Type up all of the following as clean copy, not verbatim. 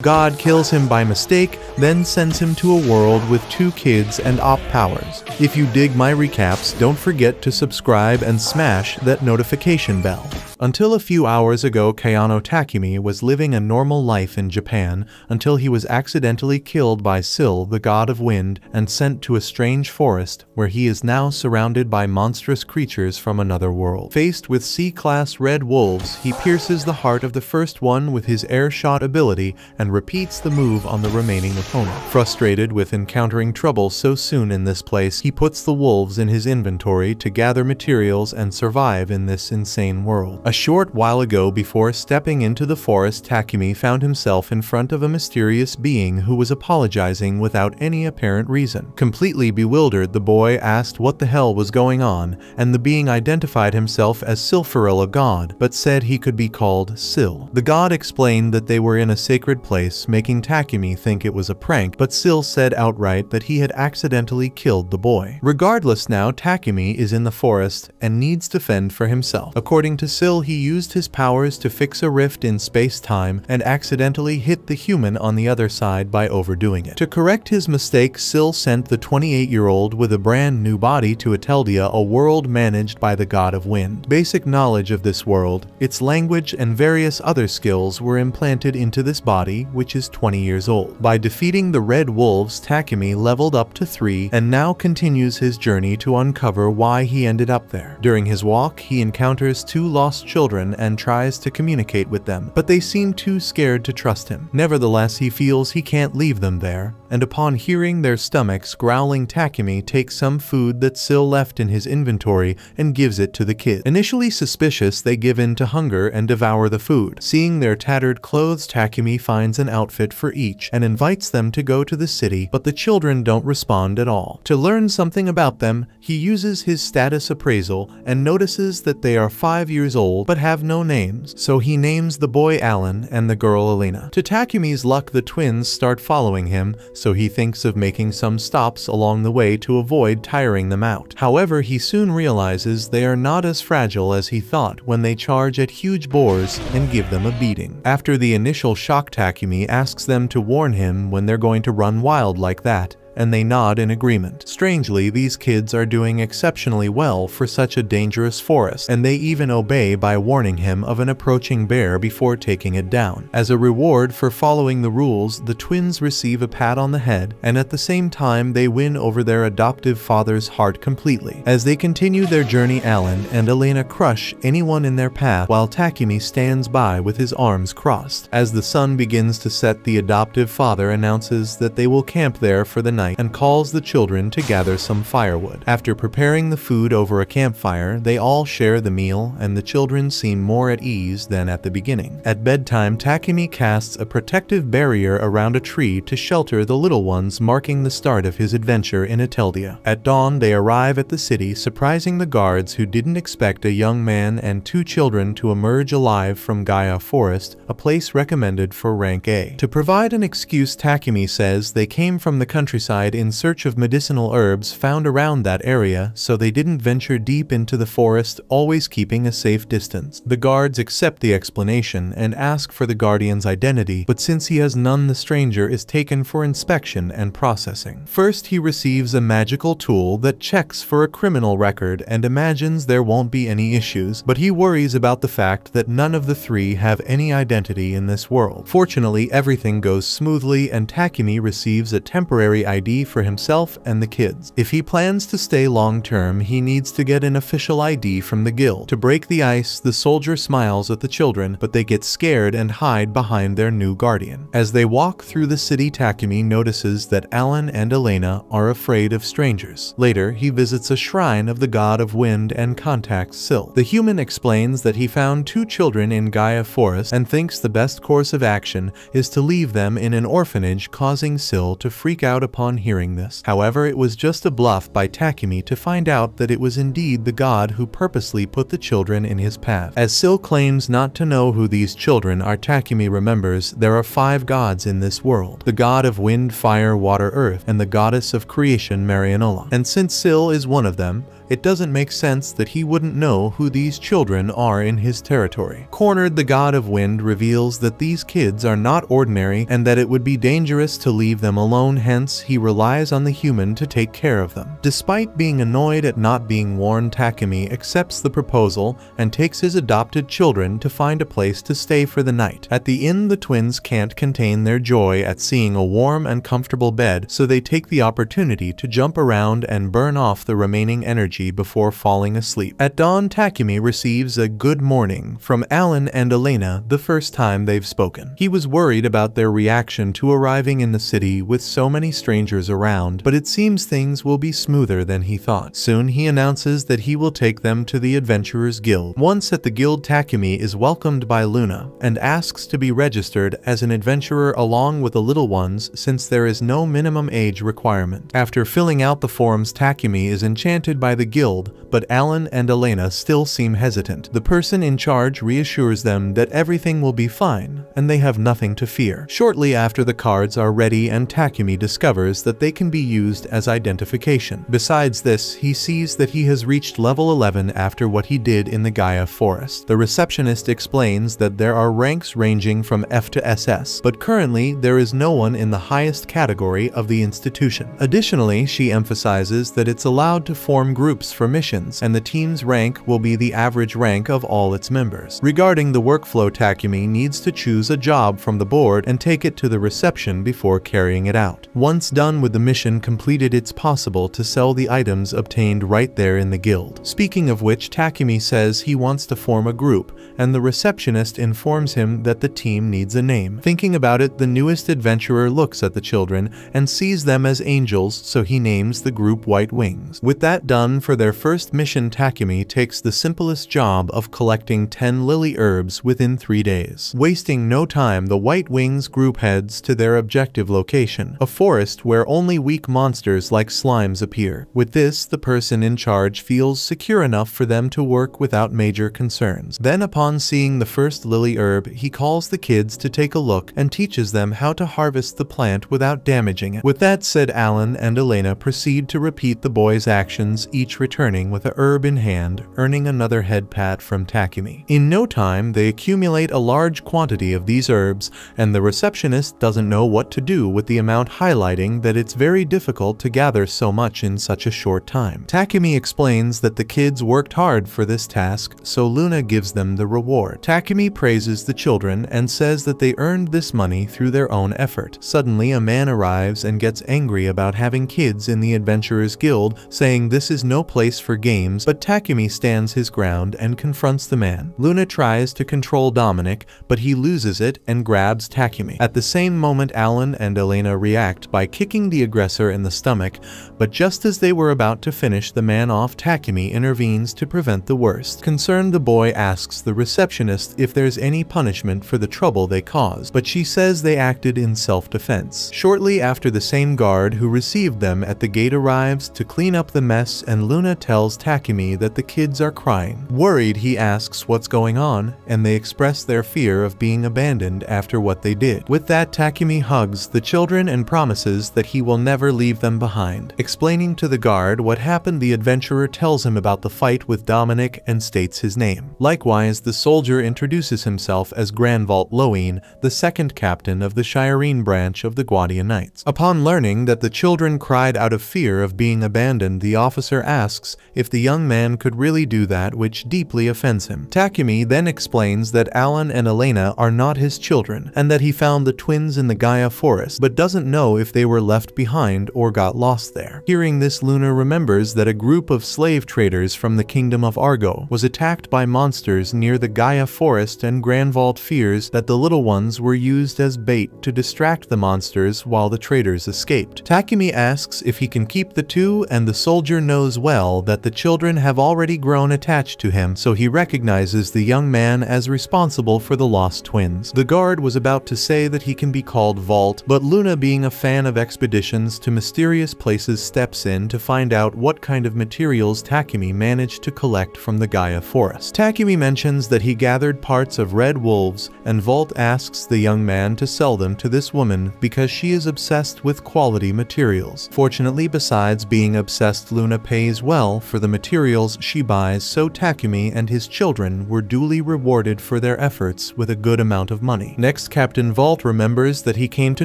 God kills him by mistake, then sends him to a world with 2 kids and op powers. If you dig my recaps, don't forget to subscribe and smash that notification bell. Until a few hours ago, Kayano Takumi was living a normal life in Japan until he was accidentally killed by Sil, the god of wind, and sent to a strange forest where he is now surrounded by monstrous creatures from another world. Faced with C-class red wolves, he pierces the heart of the first one with his air shot ability and repeats the move on the remaining opponent. Frustrated with encountering trouble so soon in this place, he puts the wolves in his inventory to gather materials and survive in this insane world. A short while ago, before stepping into the forest, Takumi found himself in front of a mysterious being who was apologizing without any apparent reason. Completely bewildered, the boy asked what the hell was going on, and the being identified himself as Silpharil, a god, but said he could be called Sil. The god explained that they were in a sacred place, making Takumi think it was a prank, but Sil said outright that he had accidentally killed the boy. Regardless, now Takumi is in the forest and needs to fend for himself. According to Sil, he used his powers to fix a rift in space-time and accidentally hit the human on the other side by overdoing it. To correct his mistake, Sil sent the 28-year-old with a brand new body to Ateldia, a world managed by the god of wind. Basic knowledge of this world, its language, and various other skills were implanted into this body, which is 20 years old. By defeating the red wolves, Takumi leveled up to 3 and now continues his journey to uncover why he ended up there. During his walk, he encounters 2 lost children and tries to communicate with them, but they seem too scared to trust him. Nevertheless, he feels he can't leave them there, and upon hearing their stomachs growling, Takumi takes some food that Sil left in his inventory and gives it to the kid. Initially suspicious, they give in to hunger and devour the food. Seeing their tattered clothes, Takumi finds an outfit for each and invites them to go to the city, but the children don't respond at all. To learn something about them, he uses his status appraisal and notices that they are 5 years old but have no names, so he names the boy Alan and the girl Elena. To Takumi's luck, the twins start following him, so he thinks of making some stops along the way to avoid tiring them out. However, he soon realizes they are not as fragile as he thought when they charge at huge boars and give them a beating. After the initial shock, Takumi asks them to warn him when they're going to run wild like that, and they nod in agreement. Strangely, these kids are doing exceptionally well for such a dangerous forest, and they even obey by warning him of an approaching bear before taking it down. As a reward for following the rules, the twins receive a pat on the head, and at the same time they win over their adoptive father's heart completely. As they continue their journey, Alan and Elena crush anyone in their path, while Takumi stands by with his arms crossed. As the sun begins to set, the adoptive father announces that they will camp there for the night and calls the children to gather some firewood. After preparing the food over a campfire, they all share the meal, and the children seem more at ease than at the beginning. At bedtime, Takumi casts a protective barrier around a tree to shelter the little ones, marking the start of his adventure in Ateldia. At dawn, they arrive at the city, surprising the guards who didn't expect a young man and 2 children to emerge alive from Gaia Forest, a place recommended for rank A. To provide an excuse, Takumi says they came from the countryside in search of medicinal herbs found around that area, so they didn't venture deep into the forest, always keeping a safe distance. The guards accept the explanation and ask for the guardian's identity, but since he has none, the stranger is taken for inspection and processing. First, he receives a magical tool that checks for a criminal record and imagines there won't be any issues, but he worries about the fact that none of the 3 have any identity in this world. Fortunately, everything goes smoothly, and Takumi receives a temporary ID for himself and the kids. If he plans to stay long-term, he needs to get an official ID from the guild. To break the ice, the soldier smiles at the children, but they get scared and hide behind their new guardian. As they walk through the city, Takumi notices that Alan and Elena are afraid of strangers. Later, he visits a shrine of the god of wind and contacts Sil. The human explains that he found 2 children in Gaia Forest and thinks the best course of action is to leave them in an orphanage, causing Sil to freak out upon hearing this. However, it was just a bluff by Takumi to find out that it was indeed the god who purposely put the children in his path. As Sil claims not to know who these children are, Takumi remembers there are 5 gods in this world: the god of wind, fire, water, earth, and the goddess of creation, Marianola. And since Sil is one of them, It doesn't make sense that he wouldn't know who these children are in his territory. Cornered, the god of wind reveals that these kids are not ordinary and that it would be dangerous to leave them alone, hence he relies on the human to take care of them. Despite being annoyed at not being warned, Takumi accepts the proposal and takes his adopted children to find a place to stay for the night. At the inn, the twins can't contain their joy at seeing a warm and comfortable bed, so they take the opportunity to jump around and burn off the remaining energy before falling asleep. At dawn, Takumi receives a good morning from Alan and Elena, the first time they've spoken. He was worried about their reaction to arriving in the city with so many strangers around, but it seems things will be smoother than he thought. Soon he announces that he will take them to the Adventurers Guild. Once at the guild, Takumi is welcomed by Luna and asks to be registered as an adventurer along with the little ones, since there is no minimum age requirement. After filling out the forms, Takumi is enchanted by the guild, but Alan and Elena still seem hesitant. The person in charge reassures them that everything will be fine and they have nothing to fear. Shortly after, the cards are ready and Takumi discovers that they can be used as identification. Besides this, he sees that he has reached level 11 after what he did in the Gaia Forest. The receptionist explains that there are ranks ranging from F to SS, but currently there is no one in the highest category of the institution. Additionally, she emphasizes that it's allowed to form groups for missions, and the team's rank will be the average rank of all its members. Regarding the workflow, Takumi needs to choose a job from the board and take it to the reception before carrying it out. Once done with the mission completed, it's possible to sell the items obtained right there in the guild. Speaking of which, Takumi says he wants to form a group, and the receptionist informs him that the team needs a name. Thinking about it, the newest adventurer looks at the children and sees them as angels, so he names the group White Wings. With that done, for their first mission, Takumi takes the simplest job of collecting 10 lily herbs within 3 days. Wasting no time, the White Wings group heads to their objective location, a forest where only weak monsters like slimes appear. With this, the person in charge feels secure enough for them to work without major concerns. Then, upon seeing the first lily herb, he calls the kids to take a look and teaches them how to harvest the plant without damaging it. With that said, Alan and Elena proceed to repeat the boys' actions, each returning with a herb in hand, earning another head pat from Takumi. In no time, they accumulate a large quantity of these herbs, and the receptionist doesn't know what to do with the amount, highlighting that it's very difficult to gather so much in such a short time. Takumi explains that the kids worked hard for this task, so Luna gives them the reward. Takumi praises the children and says that they earned this money through their own effort. Suddenly, a man arrives and gets angry about having kids in the Adventurers Guild, saying this is no place for games, but Takumi stands his ground and confronts the man. Luna tries to control Dominic, but he loses it and grabs Takumi. At the same moment, Alan and Elena react by kicking the aggressor in the stomach, but just as they were about to finish the man off, Takumi intervenes to prevent the worst. Concerned, the boy asks the receptionist if there's any punishment for the trouble they caused, but she says they acted in self-defense. Shortly after, the same guard who received them at the gate arrives to clean up the mess, and Luna tells Takumi that the kids are crying. Worried, he asks what's going on, and they express their fear of being abandoned after what they did. With that, Takumi hugs the children and promises that he will never leave them behind. Explaining to the guard what happened, the adventurer tells him about the fight with Dominic and states his name. Likewise, the soldier introduces himself as Granvalt Lowen, the second captain of the Shireen branch of the Guardian Knights. Upon learning that the children cried out of fear of being abandoned, the officer asks if the young man could really do that, which deeply offends him. Takumi then explains that Alan and Elena are not his children, and that he found the twins in the Gaia Forest, but doesn't know if they were left behind or got lost there. Hearing this, Luna remembers that a group of slave traders from the kingdom of Argo was attacked by monsters near the Gaia Forest, and Granvalt fears that the little ones were used as bait to distract the monsters while the traders escaped. Takumi asks if he can keep the two, and the soldier knows well that the children have already grown attached to him, so he recognizes the young man as responsible for the lost twins. The guard was about to say that he can be called Vault, but Luna, being a fan of expeditions to mysterious places, steps in to find out what kind of materials Takumi managed to collect from the Gaia Forest. Takumi mentions that he gathered parts of red wolves, and Vault asks the young man to sell them to this woman because she is obsessed with quality materials. Fortunately, besides being obsessed, Luna pays as well for the materials she buys, so Takumi and his children were duly rewarded for their efforts with a good amount of money. Next, Captain Vault remembers that he came to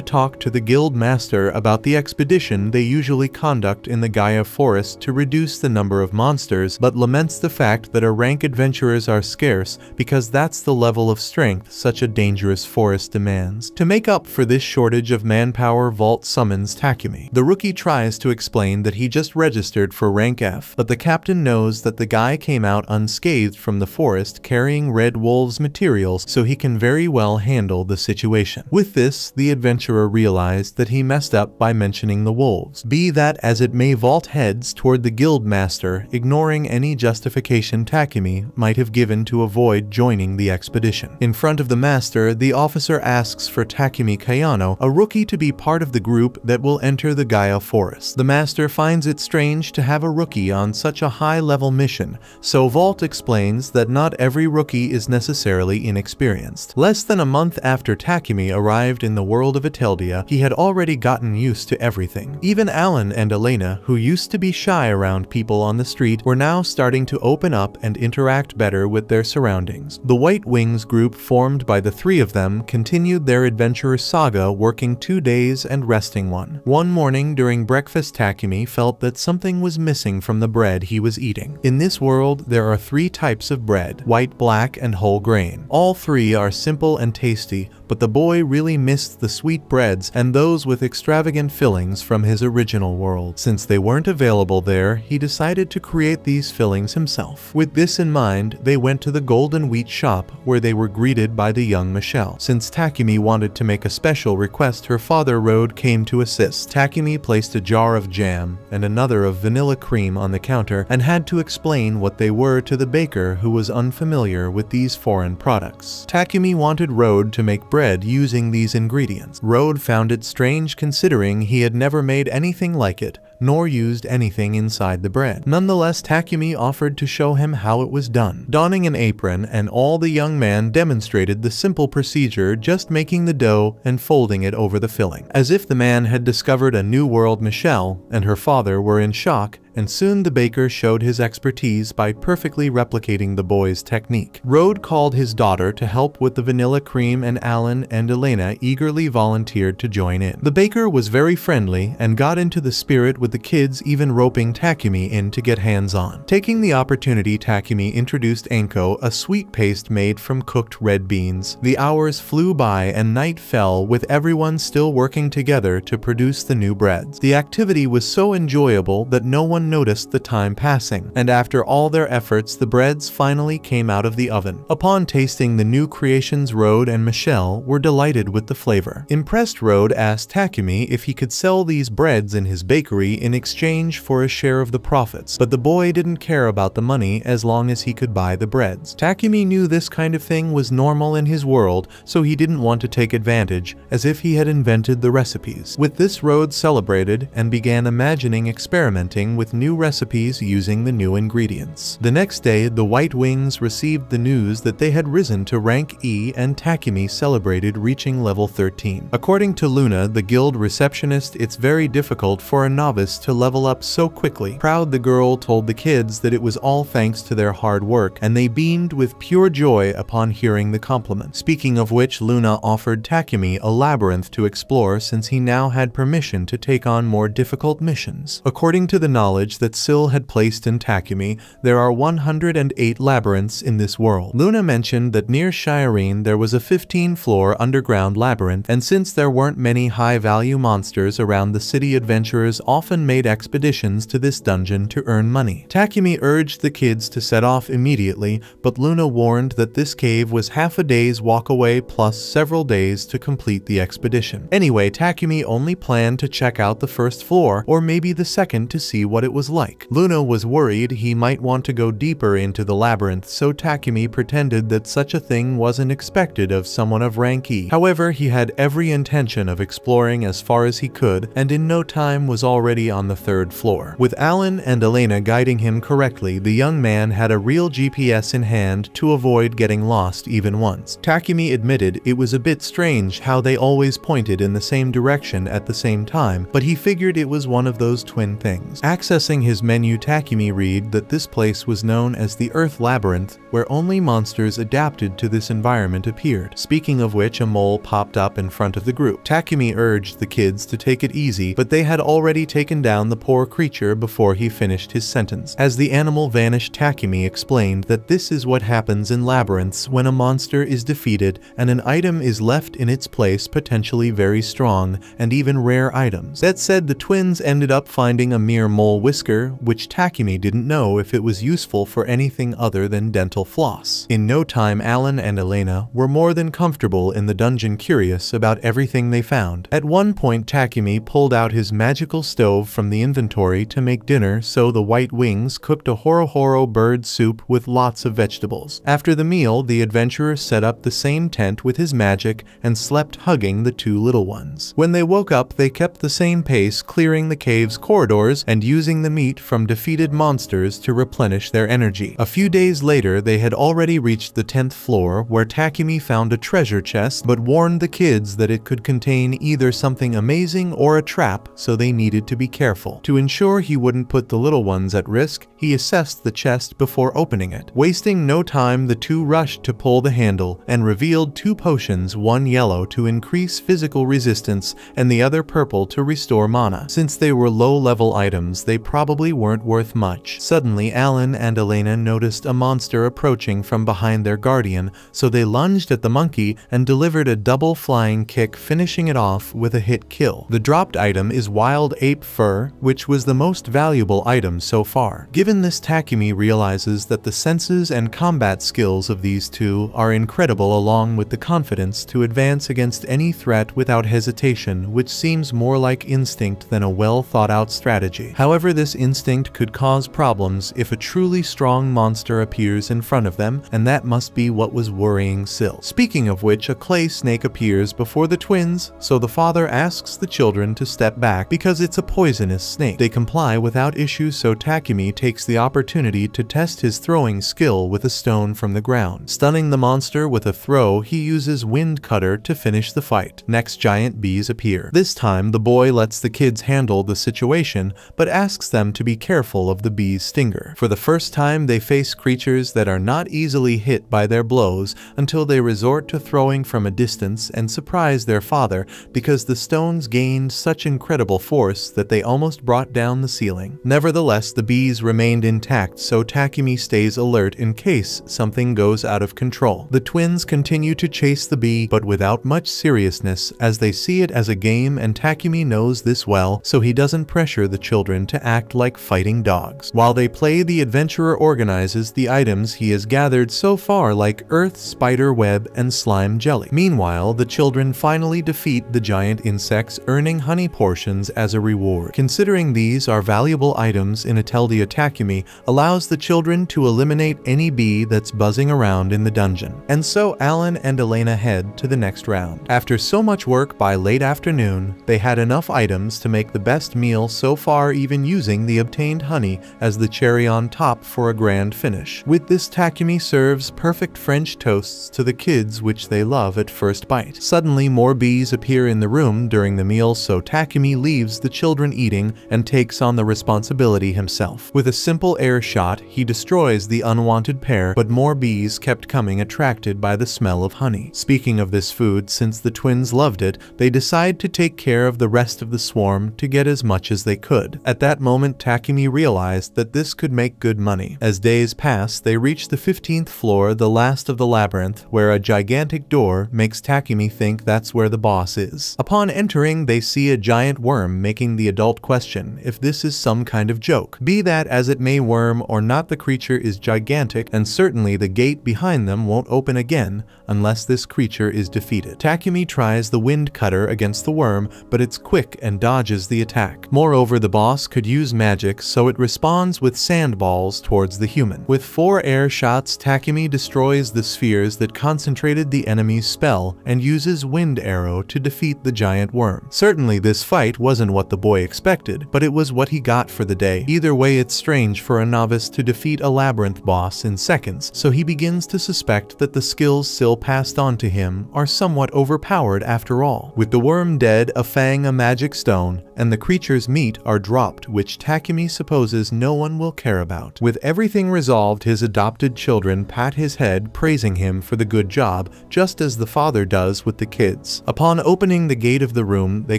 talk to the guild master about the expedition they usually conduct in the Gaia forest to reduce the number of monsters, but laments the fact that rank adventurers are scarce because that's the level of strength such a dangerous forest demands. To make up for this shortage of manpower, Vault summons Takumi. The rookie tries to explain that he just registered for rank F, but the captain knows that the guy came out unscathed from the forest carrying Red Wolf's materials, so he can very well handle the situation. With this, the adventurer realized that he messed up by mentioning the wolves. Be that as it may, Vault heads toward the guild master, ignoring any justification Takumi might have given to avoid joining the expedition. In front of the master, the officer asks for Takumi Kayano, a rookie, to be part of the group that will enter the Gaia forest. The master finds it strange to have a rookie on such a high-level mission, so Vault explains that not every rookie is necessarily inexperienced. Less than a month after Takumi arrived in the world of Ateldia, he had already gotten used to everything. Even Alan and Elena, who used to be shy around people on the street, were now starting to open up and interact better with their surroundings. The White Wings group, formed by the three of them, continued their adventurous saga, working 2 days and resting one. One morning during breakfast, Takumi felt that something was missing from the bread he was eating. In this world, there are 3 types of bread: white, black, and whole grain. All 3 are simple and tasty, but the boy really missed the sweet breads and those with extravagant fillings from his original world. Since they weren't available there, he decided to create these fillings himself. With this in mind, they went to the Golden Wheat shop, where they were greeted by the young Michelle. Since Takumi wanted to make a special request, her father Rode came to assist. Takumi placed a jar of jam and another of vanilla cream on the counter and had to explain what they were to the baker, who was unfamiliar with these foreign products. Takumi wanted Rode to make bread using these ingredients. Rode found it strange considering he had never made anything like it, nor used anything inside the bread. Nonetheless, Takumi offered to show him how it was done. Donning an apron and all, the young man demonstrated the simple procedure, just making the dough and folding it over the filling. As if the man had discovered a new world, Michelle and her father were in shock, and soon the baker showed his expertise by perfectly replicating the boy's technique. Rode called his daughter to help with the vanilla cream, and Alan and Elena eagerly volunteered to join in. The baker was very friendly and got into the spirit with the kids, even roping Takumi in to get hands-on. Taking the opportunity, Takumi introduced Anko, a sweet paste made from cooked red beans. The hours flew by and night fell, with everyone still working together to produce the new breads. The activity was so enjoyable that no one noticed the time passing, and after all their efforts, the breads finally came out of the oven. Upon tasting the new creations, Rode and Michelle were delighted with the flavor. Impressed, Rode asked Takumi if he could sell these breads in his bakery in exchange for a share of the profits, but the boy didn't care about the money as long as he could buy the breads. Takumi knew this kind of thing was normal in his world, so he didn't want to take advantage, as if he had invented the recipes. With this, Rode celebrated and began imagining experimenting with new recipes using the new ingredients. The next day, the White Wings received the news that they had risen to rank E, and Takumi celebrated reaching level 13. According to Luna, the guild receptionist, it's very difficult for a novice to level up so quickly. Proud, the girl told the kids that it was all thanks to their hard work, and they beamed with pure joy upon hearing the compliment. Speaking of which, Luna offered Takumi a labyrinth to explore, since he now had permission to take on more difficult missions. According to the knowledge that Syl had placed in Takumi, there are 108 labyrinths in this world. Luna mentioned that near Shireen there was a 15-floor underground labyrinth, and since there weren't many high-value monsters around, the city adventurers often made expeditions to this dungeon to earn money. Takumi urged the kids to set off immediately, but Luna warned that this cave was half a day's walk away plus several days to complete the expedition. Anyway, Takumi only planned to check out the first floor, or maybe the second, to see what it was like. Luna was worried he might want to go deeper into the labyrinth, so Takumi pretended that such a thing wasn't expected of someone of rank E. However, he had every intention of exploring as far as he could, and in no time was already be on the 3rd floor. With Alan and Elena guiding him correctly, the young man had a real GPS in hand to avoid getting lost even once. Takumi admitted it was a bit strange how they always pointed in the same direction at the same time, but he figured it was one of those twin things. Accessing his menu, Takumi read that this place was known as the Earth Labyrinth, where only monsters adapted to this environment appeared. Speaking of which, a mole popped up in front of the group. Takumi urged the kids to take it easy, but they had already taken down the poor creature before he finished his sentence. As the animal vanished, Takumi explained that this is what happens in labyrinths when a monster is defeated and an item is left in its place, potentially very strong and even rare items. That said, the twins ended up finding a mere mole whisker, which Takumi didn't know if it was useful for anything other than dental floss. In no time, Alan and Elena were more than comfortable in the dungeon, curious about everything they found. At one point, Takumi pulled out his magical stove from the inventory to make dinner, so the White Wings cooked a horo bird soup with lots of vegetables. After the meal, the adventurer set up the same tent with his magic and slept hugging the two little ones. When they woke up, they kept the same pace, clearing the cave's corridors and using the meat from defeated monsters to replenish their energy. A few days later, they had already reached the 10th floor, where Takumi found a treasure chest but warned the kids that it could contain either something amazing or a trap, so they needed to be careful. To ensure he wouldn't put the little ones at risk, he assessed the chest before opening it. Wasting no time, the two rushed to pull the handle and revealed two potions, one yellow to increase physical resistance and the other purple to restore mana. Since they were low-level items, they probably weren't worth much. Suddenly, Alan and Elena noticed a monster approaching from behind their guardian, so they lunged at the monkey and delivered a double flying kick, finishing it off with a hit kill. The dropped item is wild ape fur, which was the most valuable item so far. Given this, Takumi realizes that the senses and combat skills of these two are incredible, along with the confidence to advance against any threat without hesitation, which seems more like instinct than a well-thought-out strategy. However, this instinct could cause problems if a truly strong monster appears in front of them, and that must be what was worrying Syl. Speaking of which, a clay snake appears before the twins, so the father asks the children to step back because it's a poisonous snake. They comply without issue, so Takumi takes the opportunity to test his throwing skill with a stone from the ground. Stunning the monster with a throw, he uses Wind Cutter to finish the fight. Next, giant bees appear. This time, the boy lets the kids handle the situation, but asks them to be careful of the bee's stinger. For the first time, they face creatures that are not easily hit by their blows until they resort to throwing from a distance and surprise their father because the stones gained such incredible force that they almost brought down the ceiling. Nevertheless, the bees remained intact, so Takumi stays alert in case something goes out of control. The twins continue to chase the bee, but without much seriousness, as they see it as a game, and Takumi knows this well, so he doesn't pressure the children to act like fighting dogs. While they play, the adventurer organizes the items he has gathered so far, like earth, spider web, and slime jelly. Meanwhile, the children finally defeat the giant insects, earning honey portions as a reward. Considering these are valuable items in Ateldia, Takumi allows the children to eliminate any bee that's buzzing around in the dungeon. And so Alan and Elena head to the next round. After so much work, by late afternoon, they had enough items to make the best meal so far, even using the obtained honey as the cherry on top for a grand finish. With this, Takumi serves perfect French toasts to the kids, which they love at first bite. Suddenly, more bees appear in the room during the meal, so Takumi leaves the children eating and takes on the responsibility himself. With a simple air shot, he destroys the unwanted pair, but more bees kept coming, attracted by the smell of honey. Speaking of this food, since the twins loved it, they decide to take care of the rest of the swarm to get as much as they could. At that moment, Takumi realized that this could make good money. As days pass, they reach the 15th floor, the last of the labyrinth, where a gigantic door makes Takumi think that's where the boss is. Upon entering, they see a giant worm, making the adult question if this is some kind of joke. Be that as it may, worm or not, the creature is gigantic, and certainly the gate behind them won't open again unless this creature is defeated. Takumi tries the Wind Cutter against the worm, but it's quick and dodges the attack. Moreover, the boss could use magic, so it responds with sandballs towards the human. With 4 air shots, Takumi destroys the spheres that concentrated the enemy's spell and uses Wind Arrow to defeat the giant worm. Certainly, this fight wasn't what the boy expected, but it was what he got for the day. Either way, it's strange for a novice to defeat a labyrinth boss in seconds, so he begins to suspect that the skills Syl passed on to him are somewhat overpowered after all. With the worm dead, a fang a magic stone, and the creature's meat are dropped, which Takumi supposes no one will care about. With everything resolved, his adopted children pat his head, praising him for the good job, just as the father does with the kids. Upon opening the gate of the room, they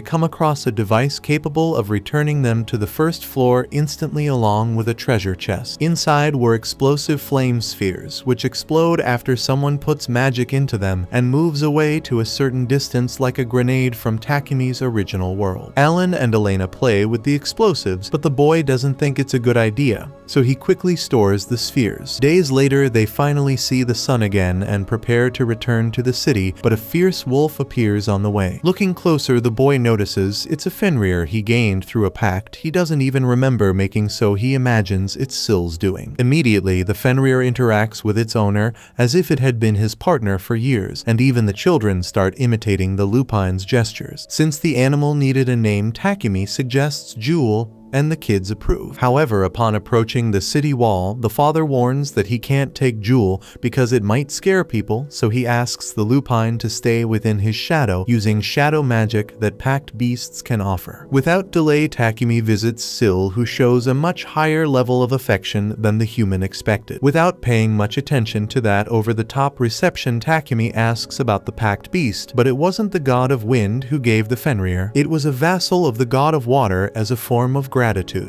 come across a device capable of returning them to the first floor instantly, along with a treasure chest. Inside were explosive flame spheres, which explode after someone puts magic into them and moves away to a certain distance like a grenade from Takumi's original world. Alan and Elena play with the explosives, but the boy doesn't think it's a good idea, so he quickly stores the spheres. Days later, they finally see the sun again and prepare to return to the city, but a fierce wolf appears on the way. Looking closer, the boy notices it's a Fenrir he gained through a pact he doesn't even remember making, so he imagines it's Syl's doing. Immediately, the Fenrir interacts with its owner as if it had been his partner for years, and even the children start imitating the lupine's gestures. Since the animal needed a name, Takumi suggests Jewel, and the kids approve. However, upon approaching the city wall, the father warns that he can't take Jewel because it might scare people, so he asks the lupine to stay within his shadow, using shadow magic that packed beasts can offer. Without delay, Takumi visits Syl, who shows a much higher level of affection than the human expected. Without paying much attention to that over-the-top reception, Takumi asks about the packed beast, but it wasn't the god of wind who gave the Fenrir. It was a vassal of the god of water as a form of gratitude.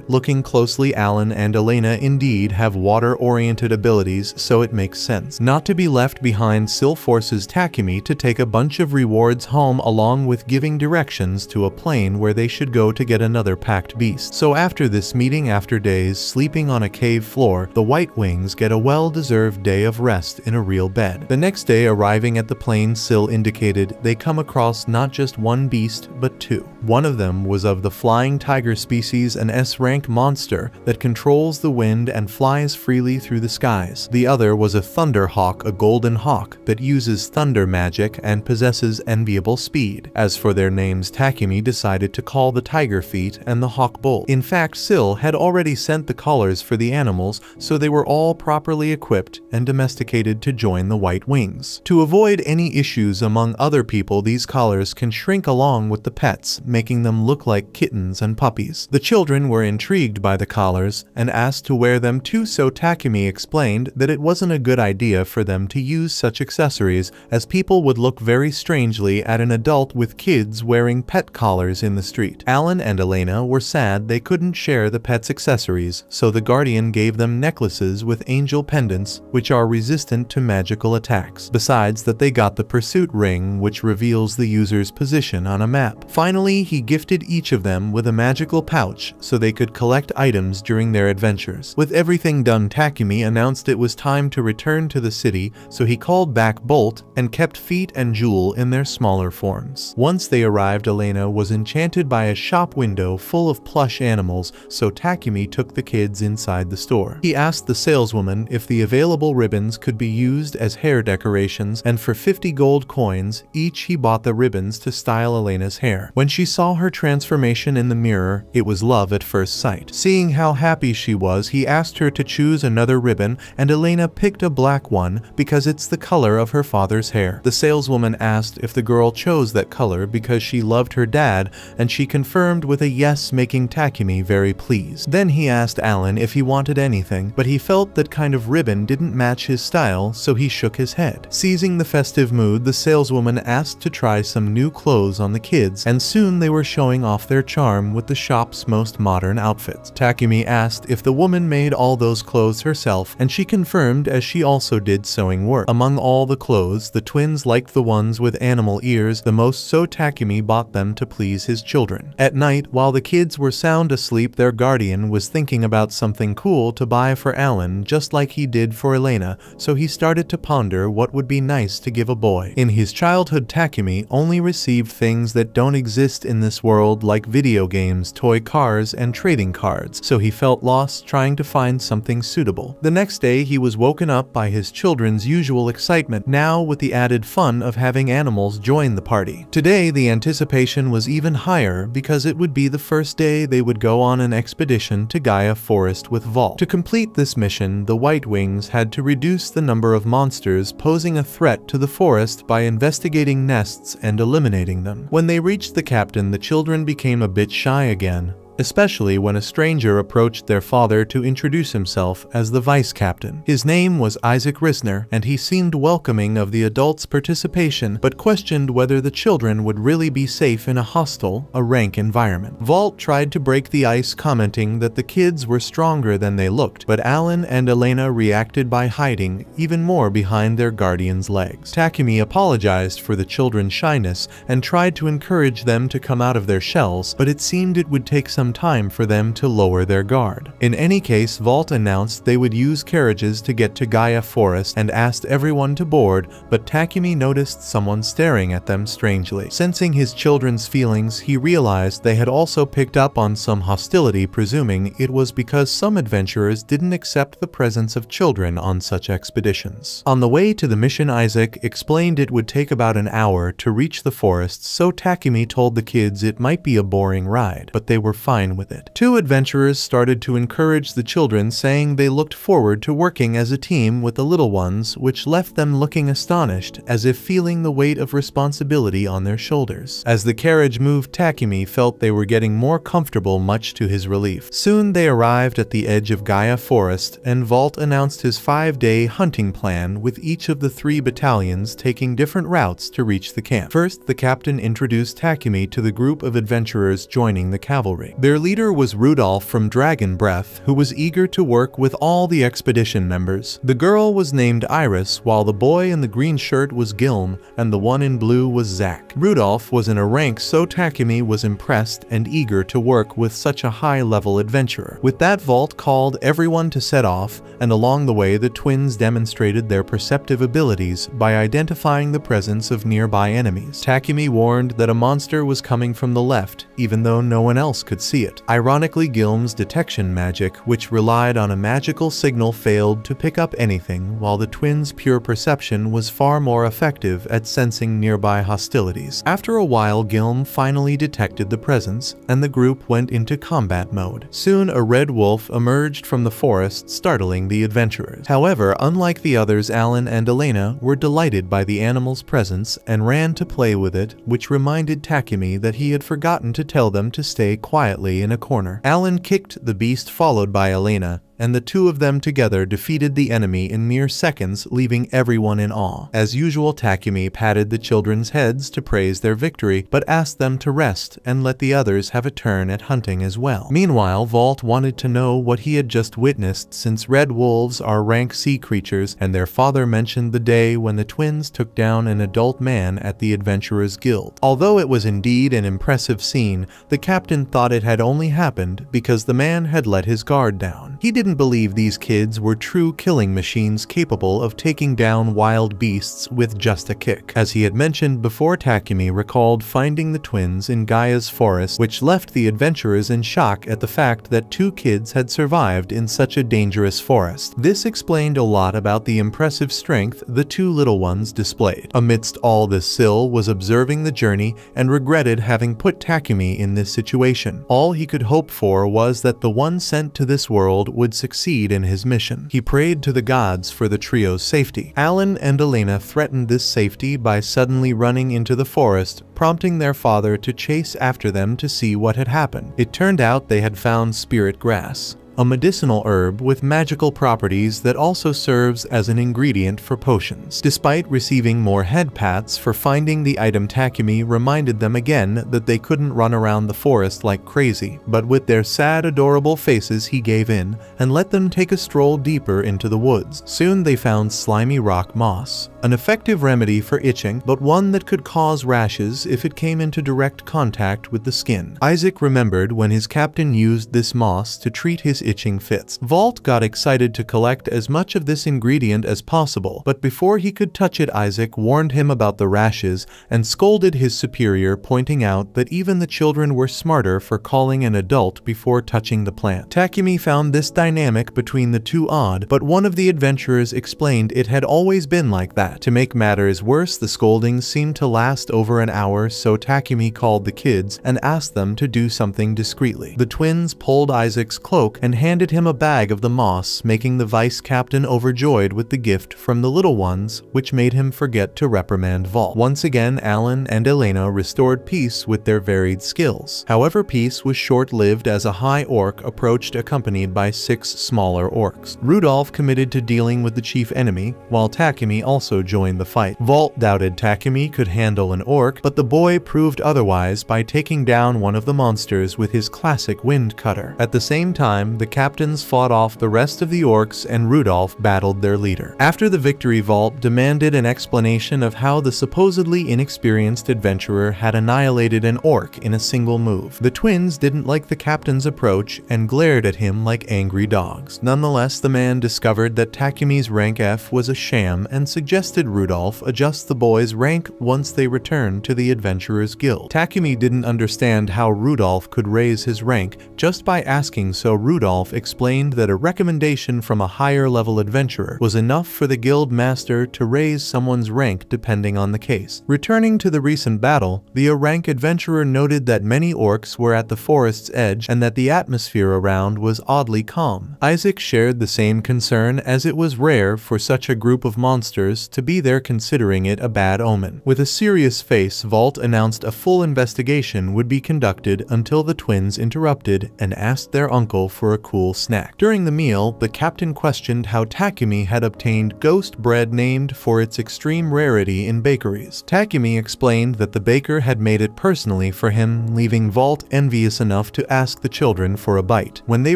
Looking closely, Alan and Elena indeed have water-oriented abilities, so it makes sense. Not to be left behind, Syl forces Takumi to take a bunch of rewards home, along with giving directions to a plane where they should go to get another packed beast. So after this meeting, after days sleeping on a cave floor, the White Wings get a well-deserved day of rest in a real bed. The next day, arriving at the plane Syl indicated, they come across not just one beast, but two. One of them was of the flying tiger species, an S-rank monster that controls the wind and flies freely through the skies. The other was a thunder hawk, a golden hawk that uses thunder magic and possesses enviable speed. As for their names, Takumi decided to call the Tiger Feet and the Hawk Bull. In fact, Syl had already sent the collars for the animals, so they were all properly equipped and domesticated to join the White Wings. To avoid any issues among other people, these collars can shrink along with the pets, making them look like kittens and puppies. The children were intrigued by the collars and asked to wear them too, so Takumi explained that it wasn't a good idea for them to use such accessories, as people would look very strangely at an adult with kids wearing pet collars in the street. Alan and Elena were sad they couldn't share the pet's accessories, so the guardian gave them necklaces with angel pendants, which are resistant to magical attacks. Besides that, they got the pursuit ring, which reveals the user's position on a map. Finally, he gifted each of them with a magical pouch so they could collect items during their adventures. With everything done, Takumi announced it was time to return to the city, so he called back Bolt and kept Feet and Jewel in their smaller forms. Once they arrived, Elena was enchanted by a shop window full of plush animals, so Takumi took the kids inside the store. He asked the saleswoman if the available ribbons could be used as hair decorations, and for 50 gold coins each he bought the ribbons to style Elena's hair. When she saw her transformation in the mirror, it was love at first sight. Seeing how happy she was, he asked her to choose another ribbon, and Elena picked a black one because it's the color of her father's hair. The saleswoman asked if the girl chose that color because she loved her dad, and she confirmed with a yes, making Takumi very pleased. Then he asked Alan if he wanted anything, but he felt that kind of ribbon didn't match his style, so he shook his head. Seizing the festive mood, the saleswoman asked to try some new clothes on the kids, and soon they were showing off their charm with the shop's most modern outfits. Takumi asked if the woman made all those clothes herself, and she confirmed, as she also did sewing work. Among all the clothes, the twins liked the ones with animal ears the most, so Takumi bought them to please his children. At night, while the kids were sound asleep, their guardian was thinking about something cool to buy for Alan, just like he did for Elena, so he started to ponder what would be nice to give a boy. In his childhood, Takumi only received things that don't exist in this world, like video games, toy cars, cars and trading cards, so he felt lost trying to find something suitable. The next day he was woken up by his children's usual excitement, now with the added fun of having animals join the party. Today the anticipation was even higher because it would be the first day they would go on an expedition to Gaia Forest with Vault. To complete this mission, the White Wings had to reduce the number of monsters posing a threat to the forest by investigating nests and eliminating them. When they reached the captain, the children became a bit shy again, especially when a stranger approached their father to introduce himself as the vice captain. His name was Isaac Risner, and he seemed welcoming of the adults' participation, but questioned whether the children would really be safe in a hostile, rank environment. Vault tried to break the ice, commenting that the kids were stronger than they looked, but Alan and Elena reacted by hiding even more behind their guardian's legs. Takumi apologized for the children's shyness and tried to encourage them to come out of their shells, but it seemed it would take some time for them to lower their guard. In any case, Vault announced they would use carriages to get to Gaia Forest and asked everyone to board, but Takumi noticed someone staring at them strangely. Sensing his children's feelings, he realized they had also picked up on some hostility, presuming it was because some adventurers didn't accept the presence of children on such expeditions. On the way to the mission, Isaac explained it would take about an hour to reach the forest, so Takumi told the kids it might be a boring ride, but they were fine with it. Two adventurers started to encourage the children, saying they looked forward to working as a team with the little ones, which left them looking astonished, as if feeling the weight of responsibility on their shoulders. As the carriage moved, Takumi felt they were getting more comfortable, much to his relief. Soon they arrived at the edge of Gaia Forest, and Vault announced his 5-day hunting plan, with each of the 3 battalions taking different routes to reach the camp. First, the captain introduced Takumi to the group of adventurers joining the cavalry. Their leader was Rudolph from Dragon Breath, who was eager to work with all the expedition members. The girl was named Iris, while the boy in the green shirt was Gilm, and the one in blue was Zack. Rudolph was in a rank, so Takumi was impressed and eager to work with such a high-level adventurer. With that, Vault called everyone to set off, and along the way the twins demonstrated their perceptive abilities by identifying the presence of nearby enemies. Takumi warned that a monster was coming from the left, even though no one else could see it. Ironically, Gilm's detection magic, which relied on a magical signal, failed to pick up anything, while the twins' pure perception was far more effective at sensing nearby hostilities. After a while, Gilm finally detected the presence, and the group went into combat mode. Soon, a red wolf emerged from the forest, startling the adventurers. However, unlike the others, Alan and Elena were delighted by the animal's presence and ran to play with it, which reminded Takumi that he had forgotten to tell them to stay quietly in a corner. Alan kicked the beast, followed by Elena, and the two of them together defeated the enemy in mere seconds, leaving everyone in awe. As usual, Takumi patted the children's heads to praise their victory, but asked them to rest and let the others have a turn at hunting as well. Meanwhile, Vault wanted to know what he had just witnessed, since red wolves are rank sea creatures, and their father mentioned the day when the twins took down an adult man at the Adventurers Guild. Although it was indeed an impressive scene, the captain thought it had only happened because the man had let his guard down. He didn't believe these kids were true killing machines capable of taking down wild beasts with just a kick. As he had mentioned before, Takumi recalled finding the twins in Gaia's forest, which left the adventurers in shock at the fact that 2 kids had survived in such a dangerous forest. This explained a lot about the impressive strength the 2 little ones displayed. Amidst all this, Syl was observing the journey and regretted having put Takumi in this situation. All he could hope for was that the one sent to this world would succeed in his mission. He prayed to the gods for the trio's safety. Alan and Elena threatened this safety by suddenly running into the forest, prompting their father to chase after them to see what had happened. It turned out they had found spirit grass, a medicinal herb with magical properties that also serves as an ingredient for potions. Despite receiving more head pats for finding the item, Takumi reminded them again that they couldn't run around the forest like crazy, but with their sad, adorable faces he gave in and let them take a stroll deeper into the woods. Soon they found slimy rock moss, an effective remedy for itching, but one that could cause rashes if it came into direct contact with the skin. Isaac remembered when his captain used this moss to treat his his itching fits. Vault got excited to collect as much of this ingredient as possible, but before he could touch it, Isaac warned him about the rashes and scolded his superior, pointing out that even the children were smarter for calling an adult before touching the plant. Takumi found this dynamic between the two odd, but one of the adventurers explained it had always been like that. To make matters worse, the scoldings seemed to last over an hour, so Takumi called the kids and asked them to do something discreetly. The twins pulled Isaac's cloak and handed him a bag of the moss, making the vice captain overjoyed with the gift from the little ones, which made him forget to reprimand Vault. Once again, Alan and Elena restored peace with their varied skills. However, peace was short-lived as a high orc approached accompanied by 6 smaller orcs. Rudolph committed to dealing with the chief enemy, while Takumi also joined the fight. Vault doubted Takumi could handle an orc, but the boy proved otherwise by taking down one of the monsters with his classic wind cutter. At the same time, the captains fought off the rest of the orcs and Rudolph battled their leader. After the victory, Vault demanded an explanation of how the supposedly inexperienced adventurer had annihilated an orc in a single move. The twins didn't like the captain's approach and glared at him like angry dogs. Nonetheless, the man discovered that Takumi's rank F was a sham and suggested Rudolph adjust the boy's rank once they returned to the Adventurers Guild. Takumi didn't understand how Rudolph could raise his rank just by asking, so Rudolph explained that a recommendation from a higher level adventurer was enough for the guild master to raise someone's rank depending on the case. Returning to the recent battle, the A-rank adventurer noted that many orcs were at the forest's edge and that the atmosphere around was oddly calm. Isaac shared the same concern, as it was rare for such a group of monsters to be there, considering it a bad omen. With a serious face, Vault announced a full investigation would be conducted until the twins interrupted and asked their uncle for a cool snack. During the meal, the captain questioned how Takumi had obtained ghost bread named for its extreme rarity in bakeries. Takumi explained that the baker had made it personally for him, leaving Vault envious enough to ask the children for a bite. When they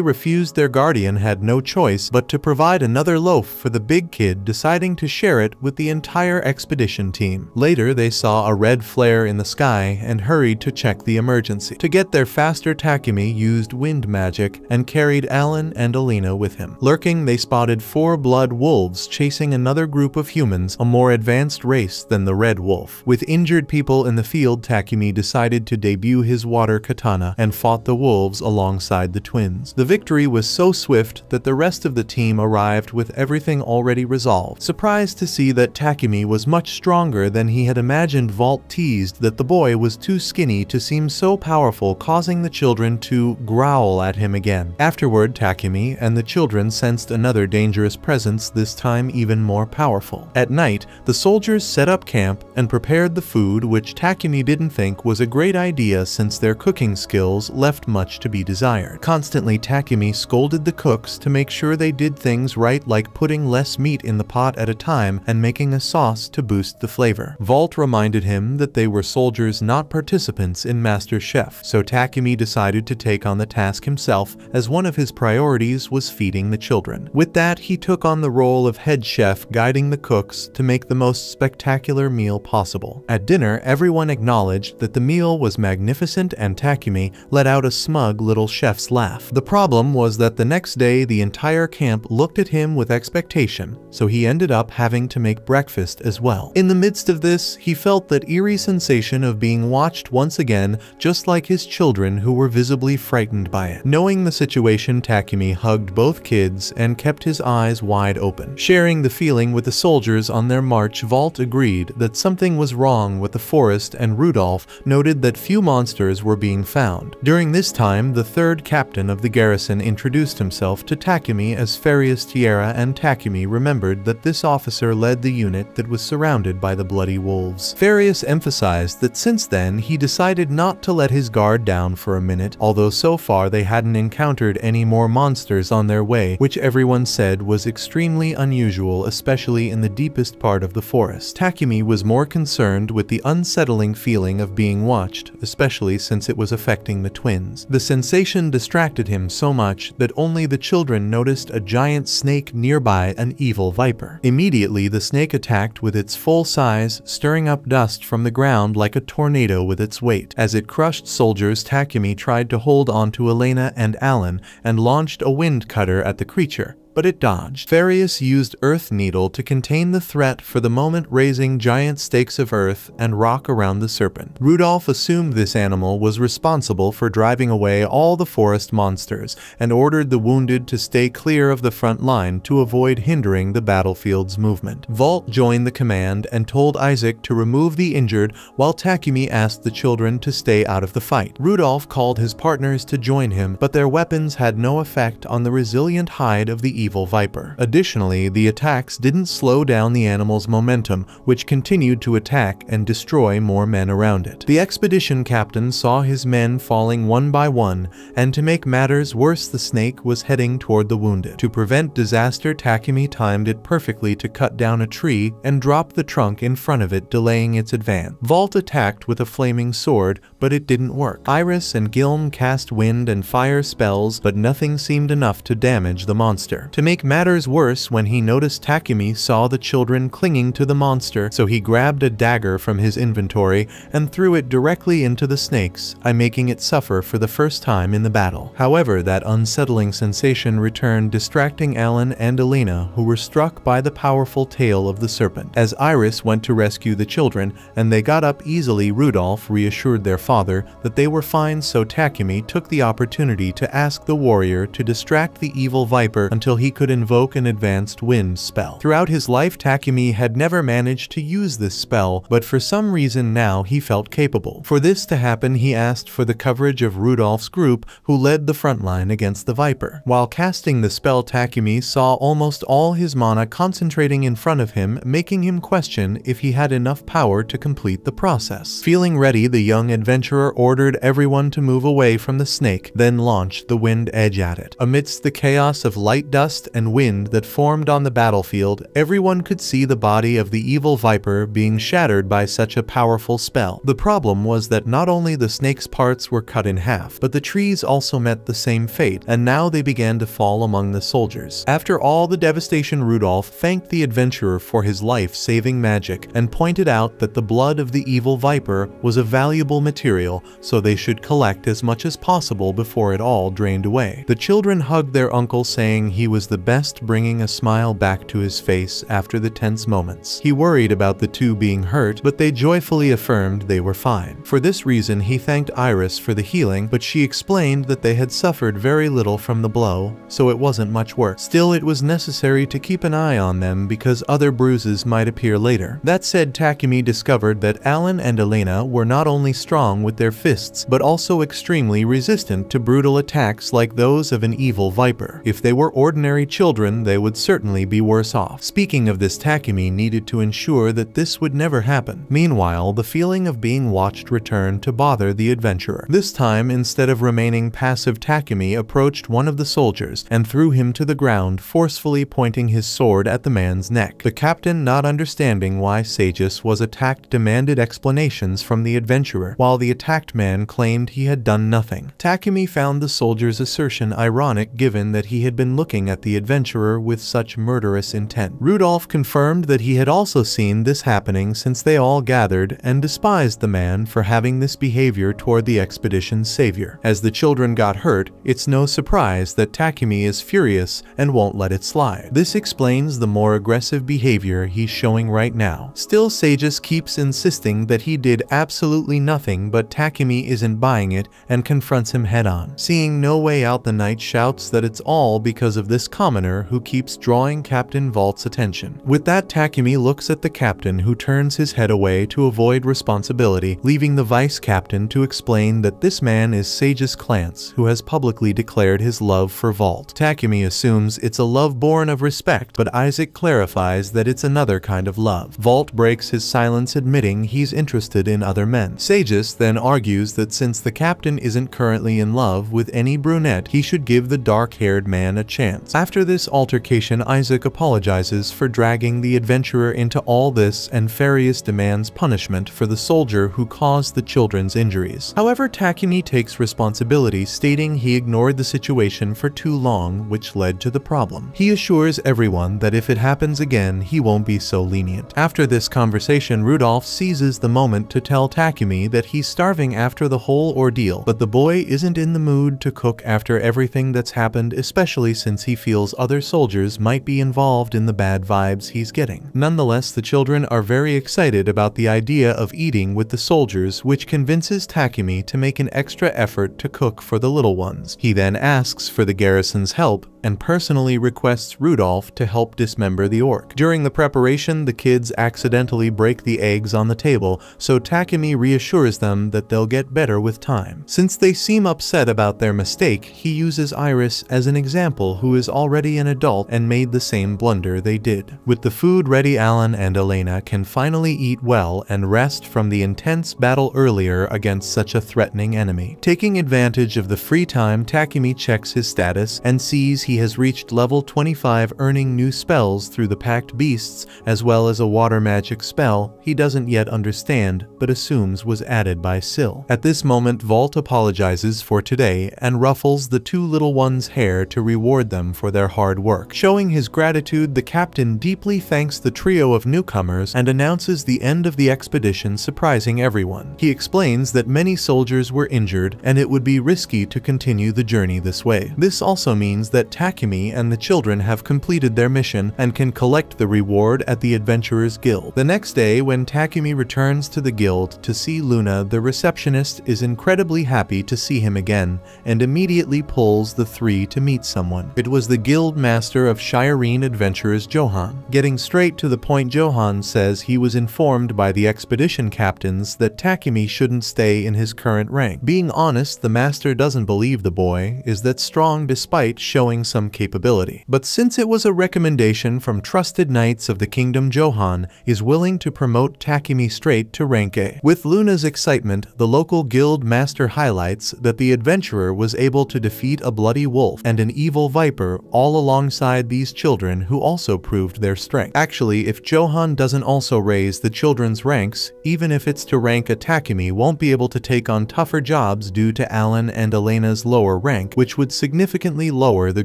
refused, their guardian had no choice but to provide another loaf for the big kid, deciding to share it with the entire expedition team. Later, they saw a red flare in the sky and hurried to check the emergency. To get there faster, Takumi used wind magic and carried Alan and Alina with him. Lurking, they spotted 4 blood wolves chasing another group of humans, a more advanced race than the Red Wolf. With injured people in the field, Takumi decided to debut his water katana and fought the wolves alongside the twins. The victory was so swift that the rest of the team arrived with everything already resolved. Surprised to see that Takumi was much stronger than he had imagined, Vault teased that the boy was too skinny to seem so powerful, causing the children to growl at him again. Afterward, Takumi and the children sensed another dangerous presence, this time even more powerful. At night, the soldiers set up camp and prepared the food, which Takumi didn't think was a great idea since their cooking skills left much to be desired. Constantly, Takumi scolded the cooks to make sure they did things right, like putting less meat in the pot at a time and making a sauce to boost the flavor. Vault reminded him that they were soldiers, not participants in Master Chef, so Takumi decided to take on the task himself, as one of his priorities was feeding the children. With that, he took on the role of head chef, guiding the cooks to make the most spectacular meal possible. At dinner, everyone acknowledged that the meal was magnificent, and Takumi let out a smug little chef's laugh. The problem was that the next day the entire camp looked at him with expectation, so he ended up having to make breakfast as well. In the midst of this, he felt that eerie sensation of being watched once again, just like his children, who were visibly frightened by it. Knowing the situation, Takumi hugged both kids and kept his eyes wide open. Sharing the feeling with the soldiers on their march, Vault agreed that something was wrong with the forest, and Rudolph noted that few monsters were being found. During this time, the third captain of the garrison introduced himself to Takumi as Farius Tierra, and Takumi remembered that this officer led the unit that was surrounded by the bloody wolves. Farius emphasized that since then he decided not to let his guard down for a minute, although so far they hadn't encountered any more monsters on their way, which everyone said was extremely unusual, especially in the deepest part of the forest. Takumi was more concerned with the unsettling feeling of being watched, especially since it was affecting the twins. The sensation distracted him so much that only the children noticed a giant snake nearby, an evil viper. Immediately, the snake attacked with its full size, stirring up dust from the ground like a tornado with its weight. As it crushed soldiers, Takumi tried to hold on onto Elena and Alan and launched a wind cutter at the creature, but it dodged. Farius used Earth Needle to contain the threat for the moment, raising giant stakes of earth and rock around the serpent. Rudolph assumed this animal was responsible for driving away all the forest monsters and ordered the wounded to stay clear of the front line to avoid hindering the battlefield's movement. Volt joined the command and told Isaac to remove the injured, while Takumi asked the children to stay out of the fight. Rudolph called his partners to join him, but their weapons had no effect on the resilient hide of the evil viper. Additionally, the attacks didn't slow down the animal's momentum, which continued to attack and destroy more men around it. The expedition captain saw his men falling one by one, and to make matters worse, the snake was heading toward the wounded. To prevent disaster, Takumi timed it perfectly to cut down a tree and drop the trunk in front of it, delaying its advance. Volt attacked with a flaming sword, but it didn't work. Iris and Gilm cast wind and fire spells, but nothing seemed enough to damage the monster. To make matters worse, when he noticed Takumi saw the children clinging to the monster, so he grabbed a dagger from his inventory and threw it directly into the snakes, making it suffer for the first time in the battle. However, that unsettling sensation returned, distracting Alan and Elena, who were struck by the powerful tail of the serpent. As Iris went to rescue the children, and they got up easily, Rudolph reassured their father that they were fine, so Takumi took the opportunity to ask the warrior to distract the evil viper until he could invoke an advanced wind spell. Throughout his life, Takumi had never managed to use this spell, but for some reason now he felt capable. For this to happen, he asked for the coverage of Rudolph's group, who led the front line against the viper. While casting the spell, Takumi saw almost all his mana concentrating in front of him, making him question if he had enough power to complete the process. Feeling ready, the young adventurer ordered everyone to move away from the snake, then launched the wind edge at it. Amidst the chaos of light, dust, and wind that formed on the battlefield, everyone could see the body of the evil viper being shattered by such a powerful spell. The problem was that not only the snake's parts were cut in half, but the trees also met the same fate, and now they began to fall among the soldiers. After all the devastation, Rudolph thanked the adventurer for his life-saving magic and pointed out that the blood of the evil viper was a valuable material, so they should collect as much as possible before it all drained away. The children hugged their uncle, saying he was the best, bringing a smile back to his face after the tense moments. He worried about the two being hurt, but they joyfully affirmed they were fine. For this reason, he thanked Iris for the healing, but she explained that they had suffered very little from the blow, so it wasn't much worse. Still, it was necessary to keep an eye on them because other bruises might appear later. That said, Takumi discovered that Alan and Elena were not only strong with their fists, but also extremely resistant to brutal attacks like those of an evil viper. If they were ordinary children, they would certainly be worse off. Speaking of this, Takumi needed to ensure that this would never happen. Meanwhile, the feeling of being watched returned to bother the adventurer. This time, instead of remaining passive, Takumi approached one of the soldiers and threw him to the ground, forcefully pointing his sword at the man's neck. The captain, not understanding why Sages was attacked, demanded explanations from the adventurer, while the attacked man claimed he had done nothing. Takumi found the soldier's assertion ironic, given that he had been looking at the adventurer with such murderous intent. Rudolph confirmed that he had also seen this happening, since they all gathered and despised the man for having this behavior toward the expedition's savior. As the children got hurt, it's no surprise that Takumi is furious and won't let it slide. This explains the more aggressive behavior he's showing right now. Still, Sages keeps insisting that he did absolutely nothing, but Takumi isn't buying it and confronts him head-on. Seeing no way out, the knight shouts that it's all because of this commoner who keeps drawing Captain Volt's attention. With that, Takumi looks at the captain, who turns his head away to avoid responsibility, leaving the vice captain to explain that this man is Sages Clance, who has publicly declared his love for Volt. Takumi assumes it's a love born of respect, but Isaac clarifies that it's another kind of love. Volt breaks his silence, admitting he's interested in other men. Sages then argues that since the captain isn't currently in love with any brunette, he should give the dark-haired man a chance. After this altercation, Isaac apologizes for dragging the adventurer into all this, and Farius demands punishment for the soldier who caused the children's injuries. However, Takumi takes responsibility, stating he ignored the situation for too long, which led to the problem. He assures everyone that if it happens again, he won't be so lenient. After this conversation, Rudolph seizes the moment to tell Takumi that he's starving after the whole ordeal, but the boy isn't in the mood to cook after everything that's happened, especially since he feels other soldiers might be involved in the bad vibes he's getting. Nonetheless, the children are very excited about the idea of eating with the soldiers, which convinces Takumi to make an extra effort to cook for the little ones. He then asks for the garrison's help and personally requests Rudolph to help dismember the orc. During the preparation, the kids accidentally break the eggs on the table, so Takumi reassures them that they'll get better with time. Since they seem upset about their mistake, he uses Iris as an example, who is already an adult and made the same blunder they did. With the food ready, Alan and Elena can finally eat well and rest from the intense battle earlier against such a threatening enemy. Taking advantage of the free time, Takumi checks his status and sees he has reached level 25, earning new spells through the packed beasts, as well as a water magic spell he doesn't yet understand but assumes was added by Syl. At this moment, Vault apologizes for today and ruffles the two little ones' hair to reward them for their hard work. Showing his gratitude, the captain deeply thanks the trio of newcomers and announces the end of the expedition, surprising everyone. He explains that many soldiers were injured and it would be risky to continue the journey this way. This also means that Takumi and the children have completed their mission and can collect the reward at the Adventurers Guild. The next day, when Takumi returns to the guild to see Luna, the receptionist is incredibly happy to see him again and immediately pulls the three to meet someone. It was the guild master of Shireen Adventurers, Johan. Getting straight to the point, Johan says he was informed by the expedition captains that Takumi shouldn't stay in his current rank. Being honest, the master doesn't believe the boy is that strong despite showing some capability. But since it was a recommendation from trusted knights of the kingdom, Johan is willing to promote Takumi straight to rank A. With Luna's excitement, the local guild master highlights that the adventurer was able to defeat a bloody wolf and an evil viper all alongside these children, who also proved their strength. Actually, if Johan doesn't also raise the children's ranks, even if it's to rank a, Takumi won't be able to take on tougher jobs due to Alan and Elena's lower rank, which would significantly lower the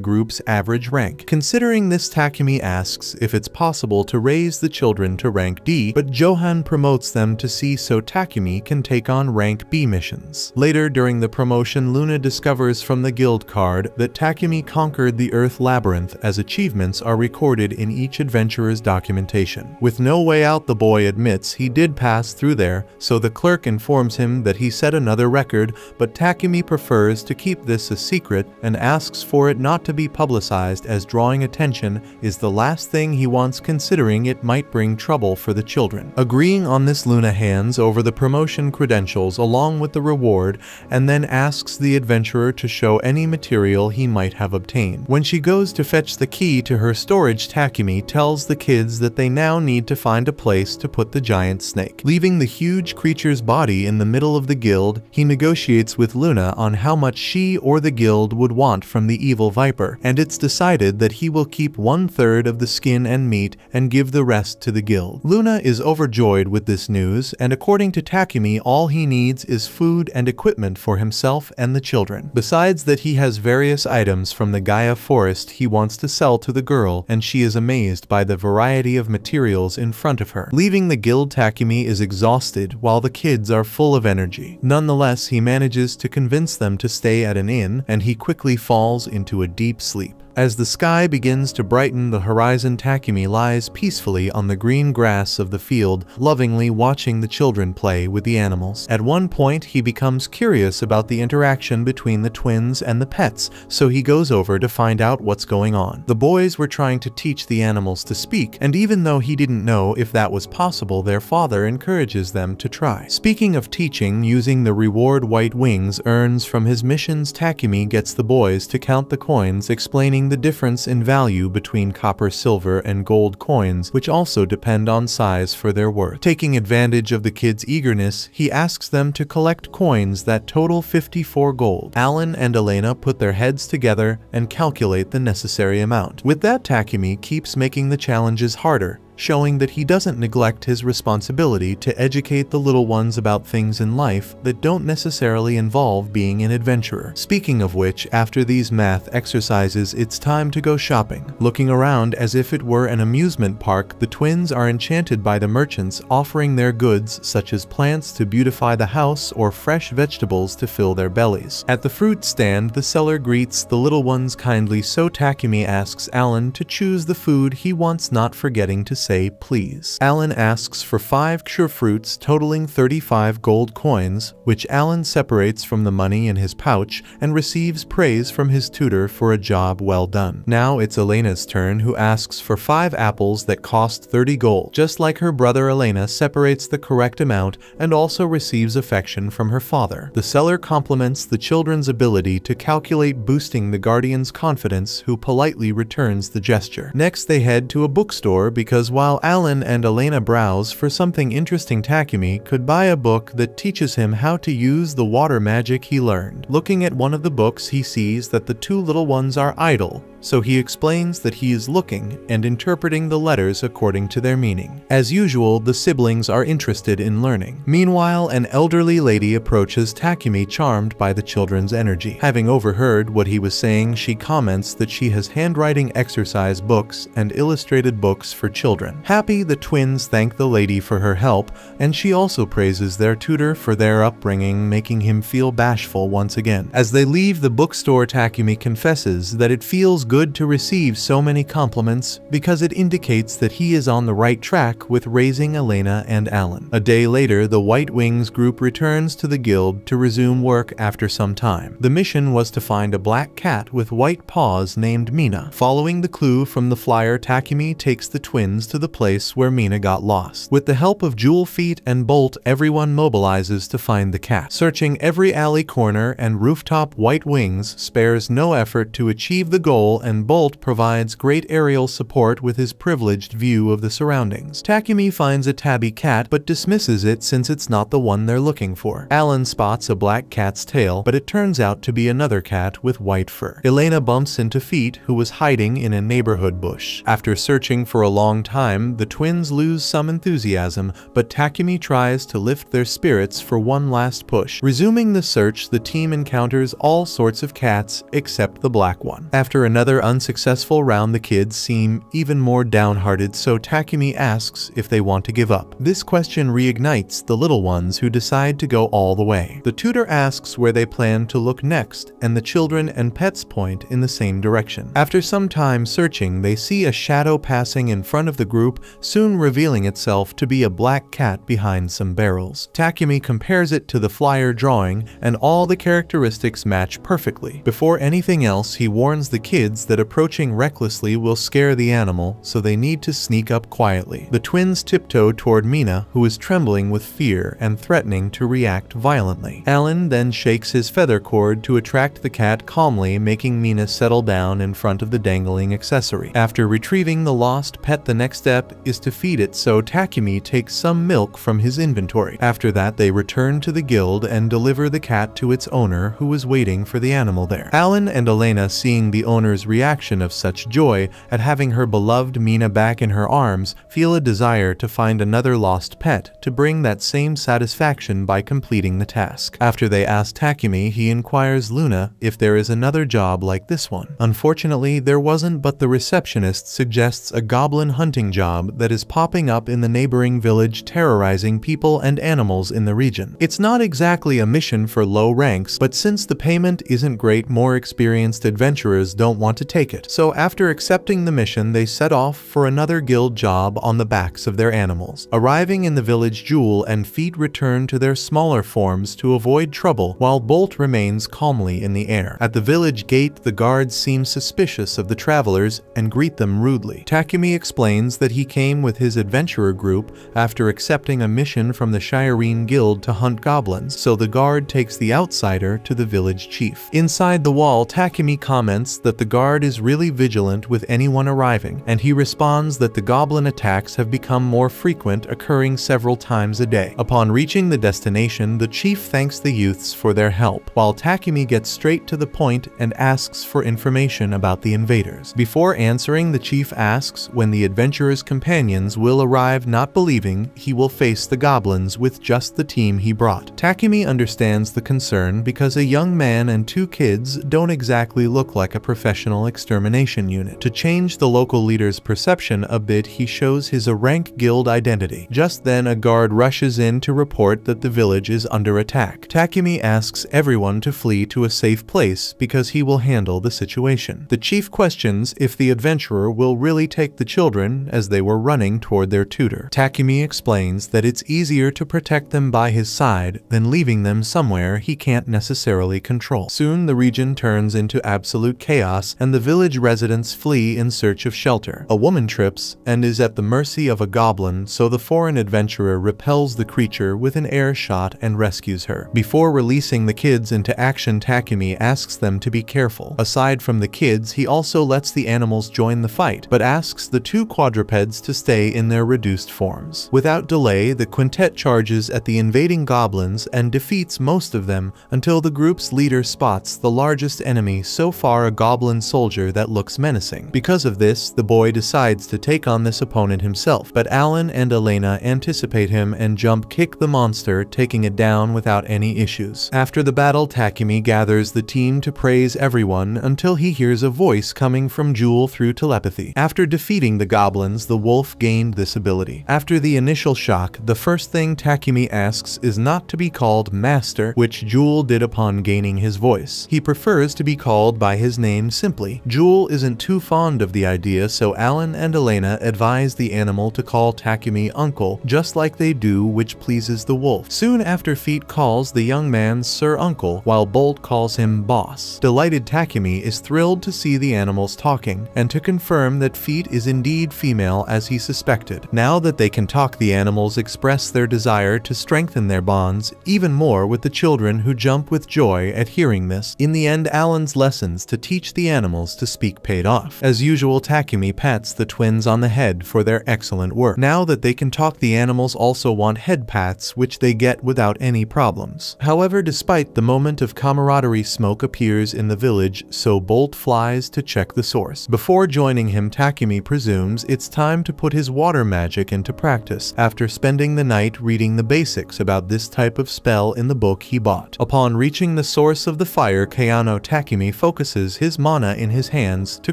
group's average rank. Considering this, Takumi asks if it's possible to raise the children to rank D, but Johan promotes them to C so Takumi can take on rank B missions. Later during the promotion, Luna discovers from the guild card that Takumi conquered the Earth Labyrinth, as achievements are recorded in each adventurer's documentation. With no way out, the boy admits he did pass through there, so the clerk informs him that he set another record, but Takumi prefers to keep this a secret and asks for it not to be publicized, as drawing attention is the last thing he wants, considering it might bring trouble for the children. Agreeing on this, Luna hands over the promotion credentials along with the reward and then asks the adventurer to show any material he might have obtained. When she goes to fetch the key to her storage, Takumi tells the kids that they now need to find a place to put the giant snake. Leaving the huge creature's body in the middle of the guild, he negotiates with Luna on how much she or the guild would want from the evil viper, and it's decided that he will keep 1/3 of the skin and meat and give the rest to the guild. Luna is overjoyed with this news, and according to Takumi, all he needs is food and equipment for himself and the children. Besides that, he has various items from the Gaia forest he wants to sell to the girl, and she is amazed by the variety of materials in front of her. Leaving the guild, Takumi is exhausted while the kids are full of energy. Nonetheless, he manages to convince them to stay at an inn, and he quickly falls into a deep sleep. As the sky begins to brighten the horizon, Takumi lies peacefully on the green grass of the field, lovingly watching the children play with the animals. At one point, he becomes curious about the interaction between the twins and the pets, so he goes over to find out what's going on. The boys were trying to teach the animals to speak, and even though he didn't know if that was possible, their father encourages them to try. Speaking of teaching, using the reward White Wings earns from his missions, Takumi gets the boys to count the coins, explaining explaining the difference in value between copper, silver, and gold coins, which also depend on size for their worth. Taking advantage of the kids' eagerness, he asks them to collect coins that total 54 gold. Alan and Elena put their heads together and calculate the necessary amount. With that, Takumi keeps making the challenges harder, showing that he doesn't neglect his responsibility to educate the little ones about things in life that don't necessarily involve being an adventurer. Speaking of which, after these math exercises, it's time to go shopping. Looking around as if it were an amusement park, the twins are enchanted by the merchants offering their goods such as plants to beautify the house or fresh vegetables to fill their bellies. At the fruit stand, the seller greets the little ones kindly, so Takumi asks Alan to choose the food he wants, not forgetting to say please. Alan asks for 5 sure fruits totaling 35 gold coins, which Alan separates from the money in his pouch and receives praise from his tutor for a job well done. Now it's Elena's turn, who asks for 5 apples that cost 30 gold. Just like her brother, Elena separates the correct amount and also receives affection from her father. The seller compliments the children's ability to calculate, boosting the guardian's confidence, who politely returns the gesture. Next, they head to a bookstore because while Alan and Elena browse for something interesting, Takumi could buy a book that teaches him how to use the water magic he learned. Looking at one of the books, he sees that the 2 little ones are idle, so he explains that he is looking and interpreting the letters according to their meaning. As usual, the siblings are interested in learning. Meanwhile, an elderly lady approaches Takumi, charmed by the children's energy. Having overheard what he was saying, she comments that she has handwriting exercise books and illustrated books for children. Happy, the twins thank the lady for her help, and she also praises their tutor for their upbringing, making him feel bashful once again. As they leave the bookstore, Takumi confesses that it feels good to receive so many compliments because it indicates that he is on the right track with raising Elena and Alan. A day later, the White Wings group returns to the guild to resume work after some time. The mission was to find a black cat with white paws named Mina. Following the clue from the flyer, Takumi takes the twins to the place where Mina got lost. With the help of Jewel Feet and Bolt, everyone mobilizes to find the cat. Searching every alley corner and rooftop, White Wings spares no effort to achieve the goal, and Bolt provides great aerial support with his privileged view of the surroundings. Takumi finds a tabby cat but dismisses it since it's not the one they're looking for. Alan spots a black cat's tail, but it turns out to be another cat with white fur. Elena bumps into Feet, who was hiding in a neighborhood bush. After searching for a long time, the twins lose some enthusiasm, but Takumi tries to lift their spirits for one last push. Resuming the search, the team encounters all sorts of cats except the black one. After another unsuccessful round, the kids seem even more downhearted, so Takumi asks if they want to give up. This question reignites the little ones, who decide to go all the way. The tutor asks where they plan to look next, and the children and pets point in the same direction. After some time searching, they see a shadow passing in front of the group, soon revealing itself to be a black cat behind some barrels. Takumi compares it to the flyer drawing, and all the characteristics match perfectly. Before anything else, he warns the kids that approaching recklessly will scare the animal, so they need to sneak up quietly. The twins tiptoe toward Mina, who is trembling with fear and threatening to react violently. Alan then shakes his feather cord to attract the cat, calmly making Mina settle down in front of the dangling accessory. After retrieving the lost pet, the next step is to feed it, so Takumi takes some milk from his inventory. After that, they return to the guild and deliver the cat to its owner, who was waiting for the animal there. Alan and Elena, seeing the owner's reaction of such joy at having her beloved Mina back in her arms, feel a desire to find another lost pet to bring that same satisfaction by completing the task. After they ask Takumi, he inquires Luna if there is another job like this one. Unfortunately, there wasn't, but the receptionist suggests a goblin hunting job that is popping up in the neighboring village, terrorizing people and animals in the region. It's not exactly a mission for low ranks, but since the payment isn't great, more experienced adventurers don't want to take it. So after accepting the mission, they set off for another guild job on the backs of their animals. Arriving in the village, Jewel and Feet return to their smaller forms to avoid trouble, while Bolt remains calmly in the air. At the village gate, the guards seem suspicious of the travelers and greet them rudely. Takumi explains that he came with his adventurer group after accepting a mission from the Shireen Guild to hunt goblins, so the guard takes the outsider to the village chief. Inside the wall, Takumi comments that the guard is really vigilant with anyone arriving, and he responds that the goblin attacks have become more frequent, occurring several times a day. Upon reaching the destination, the chief thanks the youths for their help, while Takumi gets straight to the point and asks for information about the invaders. Before answering, the chief asks when the adventurer's companions will arrive, not believing he will face the goblins with just the team he brought. Takumi understands the concern because a young man and two kids don't exactly look like a professional extermination unit. To change the local leader's perception a bit, he shows his rank guild identity. Just then, a guard rushes in to report that the village is under attack. Takumi asks everyone to flee to a safe place because he will handle the situation. The chief questions if the adventurer will really take the children as they were running toward their tutor. Takumi explains that it's easier to protect them by his side than leaving them somewhere he can't necessarily control. Soon the region turns into absolute chaos and the village residents flee in search of shelter. A woman trips and is at the mercy of a goblin, so the foreign adventurer repels the creature with an air shot and rescues her. Before releasing the kids into action, Takumi asks them to be careful. Aside from the kids, he also lets the animals join the fight, but asks the two quadrupeds to stay in their reduced forms. Without delay, the quintet charges at the invading goblins and defeats most of them until the group's leader spots the largest enemy so far, a goblin soldier that looks menacing. Because of this, the boy decides to take on this opponent himself, but Alan and Elena anticipate him and jump kick the monster, taking it down without any issues. After the battle, Takumi gathers the team to praise everyone until he hears a voice coming from Jewel through telepathy. After defeating the goblins, the wolf gained this ability. After the initial shock, the first thing Takumi asks is not to be called Master, which Jewel did upon gaining his voice. He prefers to be called by his name simply. Jewel isn't too fond of the idea, so Alan and Elena advise the animal to call Takumi Uncle, just like they do, which pleases the wolf. Soon after, Feet calls the young man Sir Uncle, while Bolt calls him Boss. Delighted, Takumi is thrilled to see the animals talking, and to confirm that Feet is indeed female as he suspected. Now that they can talk, the animals express their desire to strengthen their bonds even more with the children, who jump with joy at hearing this. In the end, Alan's lessons to teach the animals to speak paid off. As usual, Takumi pats the twins on the head for their excellent work. Now that they can talk, the animals also want head pats, which they get without any problems. However, despite the moment of camaraderie, smoke appears in the village, so Bolt flies to check the source. Before joining him, Takumi presumes it's time to put his water magic into practice, after spending the night reading the basics about this type of spell in the book he bought. Upon reaching the source of the fire, Kayano, Takumi focuses his mana in his hands to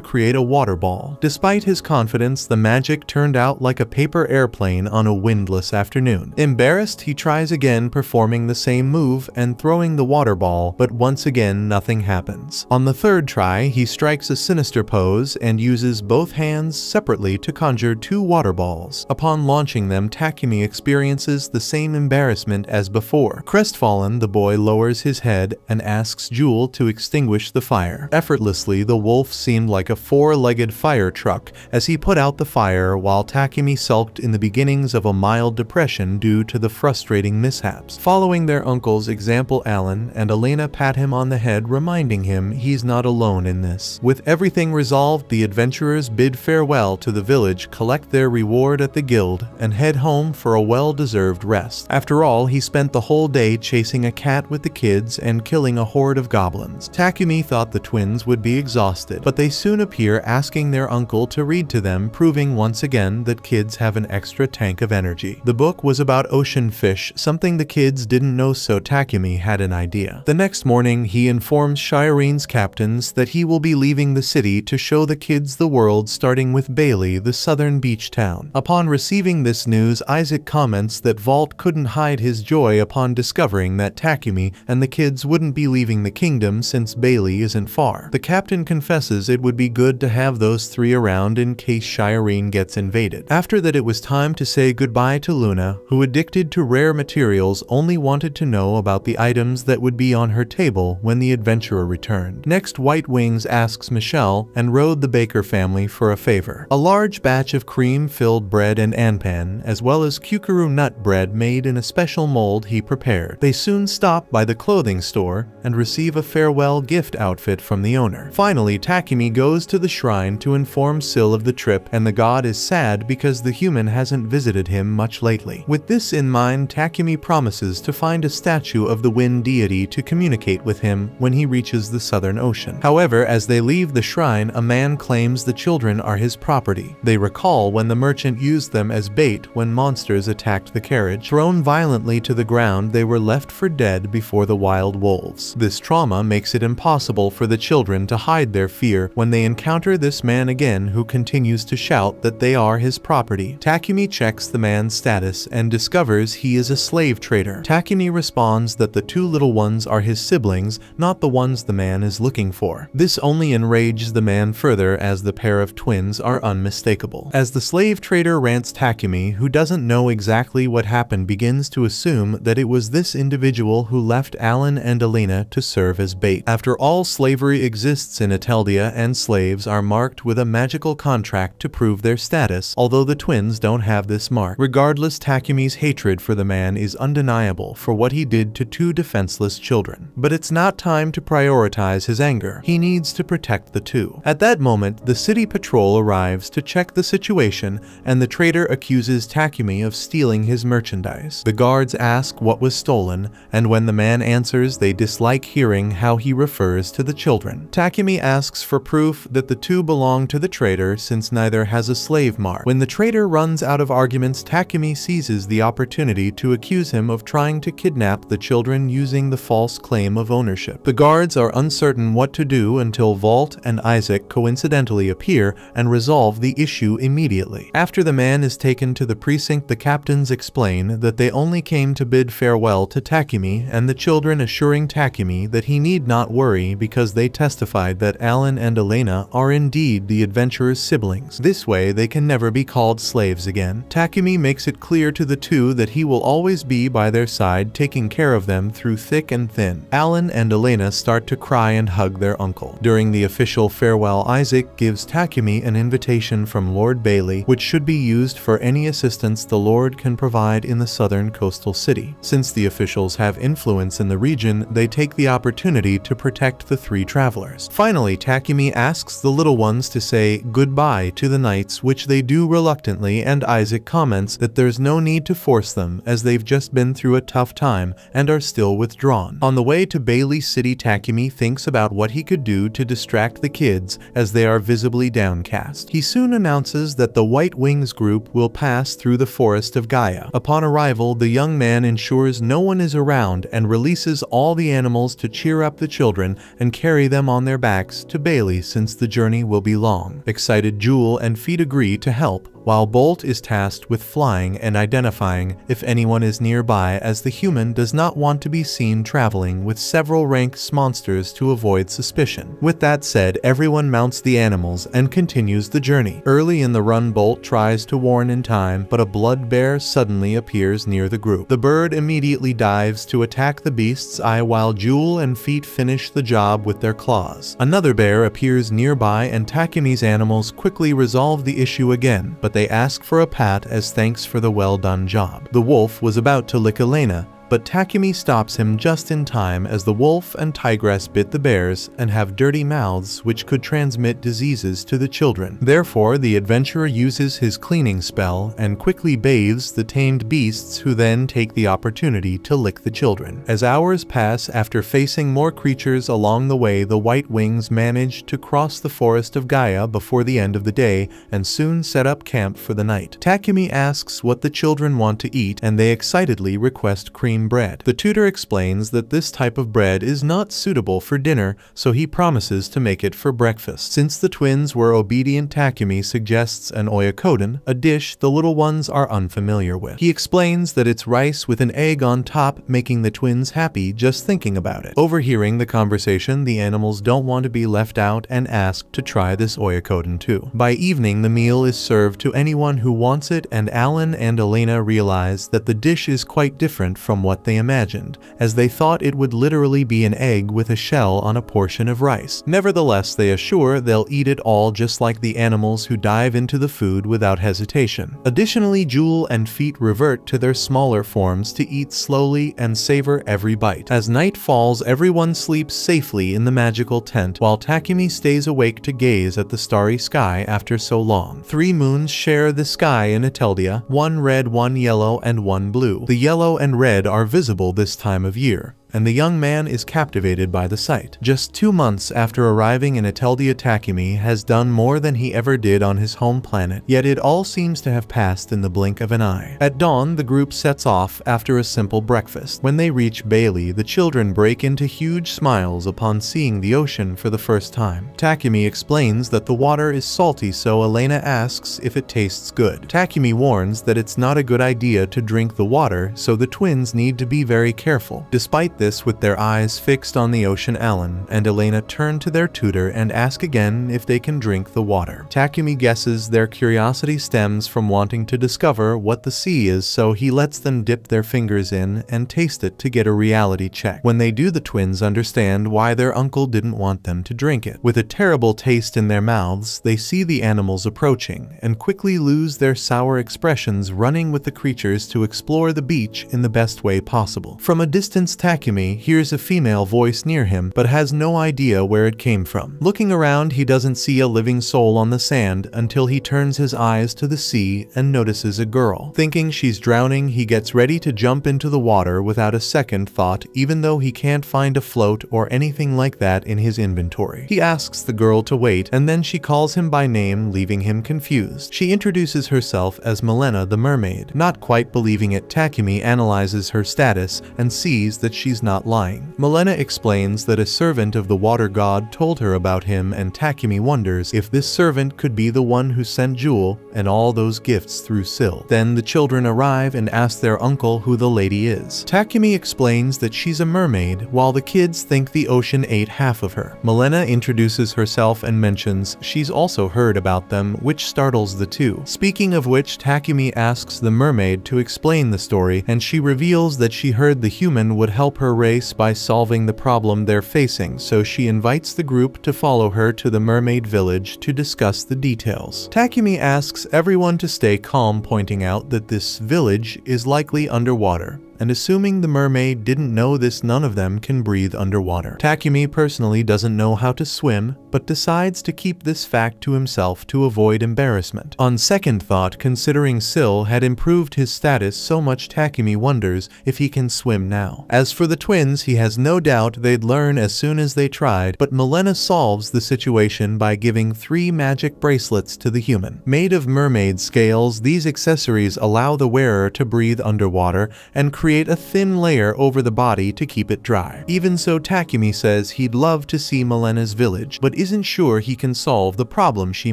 create a water ball. Despite his confidence, the magic turned out like a paper airplane on a windless afternoon. Embarrassed, he tries again, performing the same move and throwing the water ball, but once again nothing happens. On the third try, he strikes a sinister pose and uses both hands separately to conjure two water balls. Upon launching them, Takumi experiences the same embarrassment as before. Crestfallen, the boy lowers his head and asks Jewel to extinguish the fire. Effortlessly, the wolf seemed like a four-legged fire truck as he put out the fire, while Takumi sulked in the beginnings of a mild depression due to the frustrating mishaps. Following their uncle's example, Alan and Elena pat him on the head, reminding him he's not alone in this. With everything resolved, the adventurers bid farewell to the village, collect their reward at the guild, and head home for a well-deserved rest. After all, he spent the whole day chasing a cat with the kids and killing a horde of goblins. Takumi thought the twins would be exhausted, but they soon appear, asking their uncle to read to them, proving once again that kids have an extra tank of energy. The book was about ocean fish, something the kids didn't know, so Takumi had an idea. The next morning, he informs Shireen's captains that he will be leaving the city to show the kids the world, starting with Bailey, the southern beach town. Upon receiving this news, Isaac comments that Vault couldn't hide his joy upon discovering that Takumi and the kids wouldn't be leaving the kingdom since Bailey isn't far. The captain confesses it would be good to have those three around in case Shireen gets invaded. After that, it was time to say goodbye to Luna, who, addicted to rare materials, only wanted to know about the items that would be on her table when the adventurer returned. Next, White Wings asks Michelle and Rode the Baker family for a favor. A large batch of cream-filled bread and anpan, as well as kukuru nut bread made in a special mold he prepared. They soon stop by the clothing store and receive a farewell gift outfit from the owner. Finally, Takumi goes to the shrine to inform Sil of the trip, and the god is sad because the human hasn't visited him much lately. With this in mind, Takumi promises to find a statue of the wind deity to communicate with him when he reaches the Southern Ocean. However, as they leave the shrine, a man claims the children are his property. They recall when the merchant used them as bait when monsters attacked the carriage. Thrown violently to the ground, they were left for dead before the wild wolves. This trauma makes it impossible for the children to hide their fear when they encounter this man again, who continues to shout that they are his property. Takumi checks the man's status and discovers he is a slave trader. Takumi responds that the two little ones are his siblings, not the ones the man is looking for. This only enrages the man further, as the pair of twins are unmistakable. As the slave trader rants, Takumi, who doesn't know exactly what happened, begins to assume that it was this individual who left Alan and Elena to serve as bait. After all, slavery exists in Ateldia, and slaves are marked with a magical contract to prove their status, although the twins don't have this mark. Regardless, Takumi's hatred for the man is undeniable for what he did to two defenseless children. But it's not time to prioritize his anger. He needs to protect the two. At that moment, the city patrol arrives to check the situation, and the trader accuses Takumi of stealing his merchandise. The guards ask what was stolen, and when the man answers, they dislike hearing how he refers to the children. Takumi asks for proof that the two belong to the trader, since neither has a slave mark. When the trader runs out of arguments, Takumi seizes the opportunity to accuse him of trying to kidnap the children using the false claim of ownership. The guards are uncertain what to do until Walt and Isaac coincidentally appear and resolve the issue immediately. After the man is taken to the precinct, the captains explain that they only came to bid farewell to Takumi, and the children assuring Takumi that he need not worry because they testified that Alan and Elena are indeed the adventurer's siblings. This way, they can never be called slaves again. Takumi makes it clear to the two that he will always be by their side, taking care of them through thick and thin. Alan and Elena start to cry and hug their uncle. During the official farewell, Isaac gives Takumi an invitation from Lord Bailey, which should be used for any assistance the Lord can provide in the southern coastal city. Since the officials have influence in the region, they take the opportunity to protect the three travelers. Finally, Takumi asks the little ones to say goodbye to the knights, which they do reluctantly, and Isaac comments that there's no need to force them, as they've just been through a tough time and are still withdrawn. On the way to Bailey City, Takumi thinks about what he could do to distract the kids, as they are visibly downcast. He soon announces that the White Wings group will pass through the forest of Gaia. Upon arrival, the young man ensures no one is around and releases all the animals to cheer up the children and carry them on their backs to Bailey, since the journey will be long. Excited, Jewel and Feet agree to help, while Bolt is tasked with flying and identifying if anyone is nearby, as the human does not want to be seen traveling with several ranks monsters to avoid suspicion. With that said, everyone mounts the animals and continues the journey. Early in the run, Bolt tries to warn in time, but a blood bear suddenly appears near the group. The bird immediately dives to attack the beast's eye, while Jewel and Feet finish the job with their claws. Another bear appears nearby, and Takumi's animals quickly resolve the issue again, but they ask for a pat as thanks for the well-done job. The wolf was about to lick Elena, but Takumi stops him just in time, as the wolf and tigress bit the bears and have dirty mouths which could transmit diseases to the children. Therefore, the adventurer uses his cleaning spell and quickly bathes the tamed beasts, who then take the opportunity to lick the children. As hours pass, after facing more creatures along the way, the White Wings manage to cross the forest of Gaia before the end of the day and soon set up camp for the night. Takumi asks what the children want to eat, and they excitedly request cream bread. The tutor explains that this type of bread is not suitable for dinner, so he promises to make it for breakfast. Since the twins were obedient, Takumi suggests an oyakodon, a dish the little ones are unfamiliar with. He explains that it's rice with an egg on top, making the twins happy just thinking about it. Overhearing the conversation, the animals don't want to be left out and ask to try this oyakodon too. By evening, the meal is served to anyone who wants it, and Alan and Elena realize that the dish is quite different from what what they imagined, as they thought it would literally be an egg with a shell on a portion of rice. Nevertheless, they assure they'll eat it all just like the animals who dive into the food without hesitation. Additionally, Jewel and Feet revert to their smaller forms to eat slowly and savor every bite. As night falls, everyone sleeps safely in the magical tent, while Takumi stays awake to gaze at the starry sky after so long. 3 moons share the sky in Ateldia, 1 red, 1 yellow, and 1 blue. The yellow and red are visible this time of year, and the young man is captivated by the sight. Just 2 months after arriving in Ateldia, Takumi has done more than he ever did on his home planet, yet it all seems to have passed in the blink of an eye. At dawn, the group sets off after a simple breakfast. When they reach Bailey, the children break into huge smiles upon seeing the ocean for the first time. Takumi explains that the water is salty, so Elena asks if it tastes good. Takumi warns that it's not a good idea to drink the water, so the twins need to be very careful. Despite this, with their eyes fixed on the ocean, Alan and Elena turn to their tutor and ask again if they can drink the water. Takumi guesses their curiosity stems from wanting to discover what the sea is, so he lets them dip their fingers in and taste it to get a reality check. When they do, the twins understand why their uncle didn't want them to drink it. With a terrible taste in their mouths, they see the animals approaching and quickly lose their sour expressions, running with the creatures to explore the beach in the best way possible. From a distance, Takumi hears a female voice near him, but has no idea where it came from. Looking around, he doesn't see a living soul on the sand until he turns his eyes to the sea and notices a girl. Thinking she's drowning, he gets ready to jump into the water without a second thought, even though he can't find a float or anything like that in his inventory. He asks the girl to wait, and then she calls him by name, leaving him confused. She introduces herself as Milena the mermaid. Not quite believing it, Takumi analyzes her status and sees that she's not lying. Milena explains that a servant of the water god told her about him, and Takumi wonders if this servant could be the one who sent Jewel and all those gifts through Syl. Then the children arrive and ask their uncle who the lady is. Takumi explains that she's a mermaid, while the kids think the ocean ate half of her. Milena introduces herself and mentions she's also heard about them, which startles the two. Speaking of which, Takumi asks the mermaid to explain the story, and she reveals that she heard the human would help her race by solving the problem they're facing, so she invites the group to follow her to the mermaid village to discuss the details. Takumi asks everyone to stay calm, pointing out that this village is likely underwater, and assuming the mermaid didn't know this, none of them can breathe underwater. Takumi personally doesn't know how to swim, but decides to keep this fact to himself to avoid embarrassment. On second thought, considering Syl had improved his status so much, Takumi wonders if he can swim now. As for the twins, he has no doubt they'd learn as soon as they tried, but Milena solves the situation by giving 3 magic bracelets to the human. Made of mermaid scales, these accessories allow the wearer to breathe underwater and create a thin layer over the body to keep it dry. Even so, Takumi says he'd love to see Milena's village, but isn't sure he can solve the problem she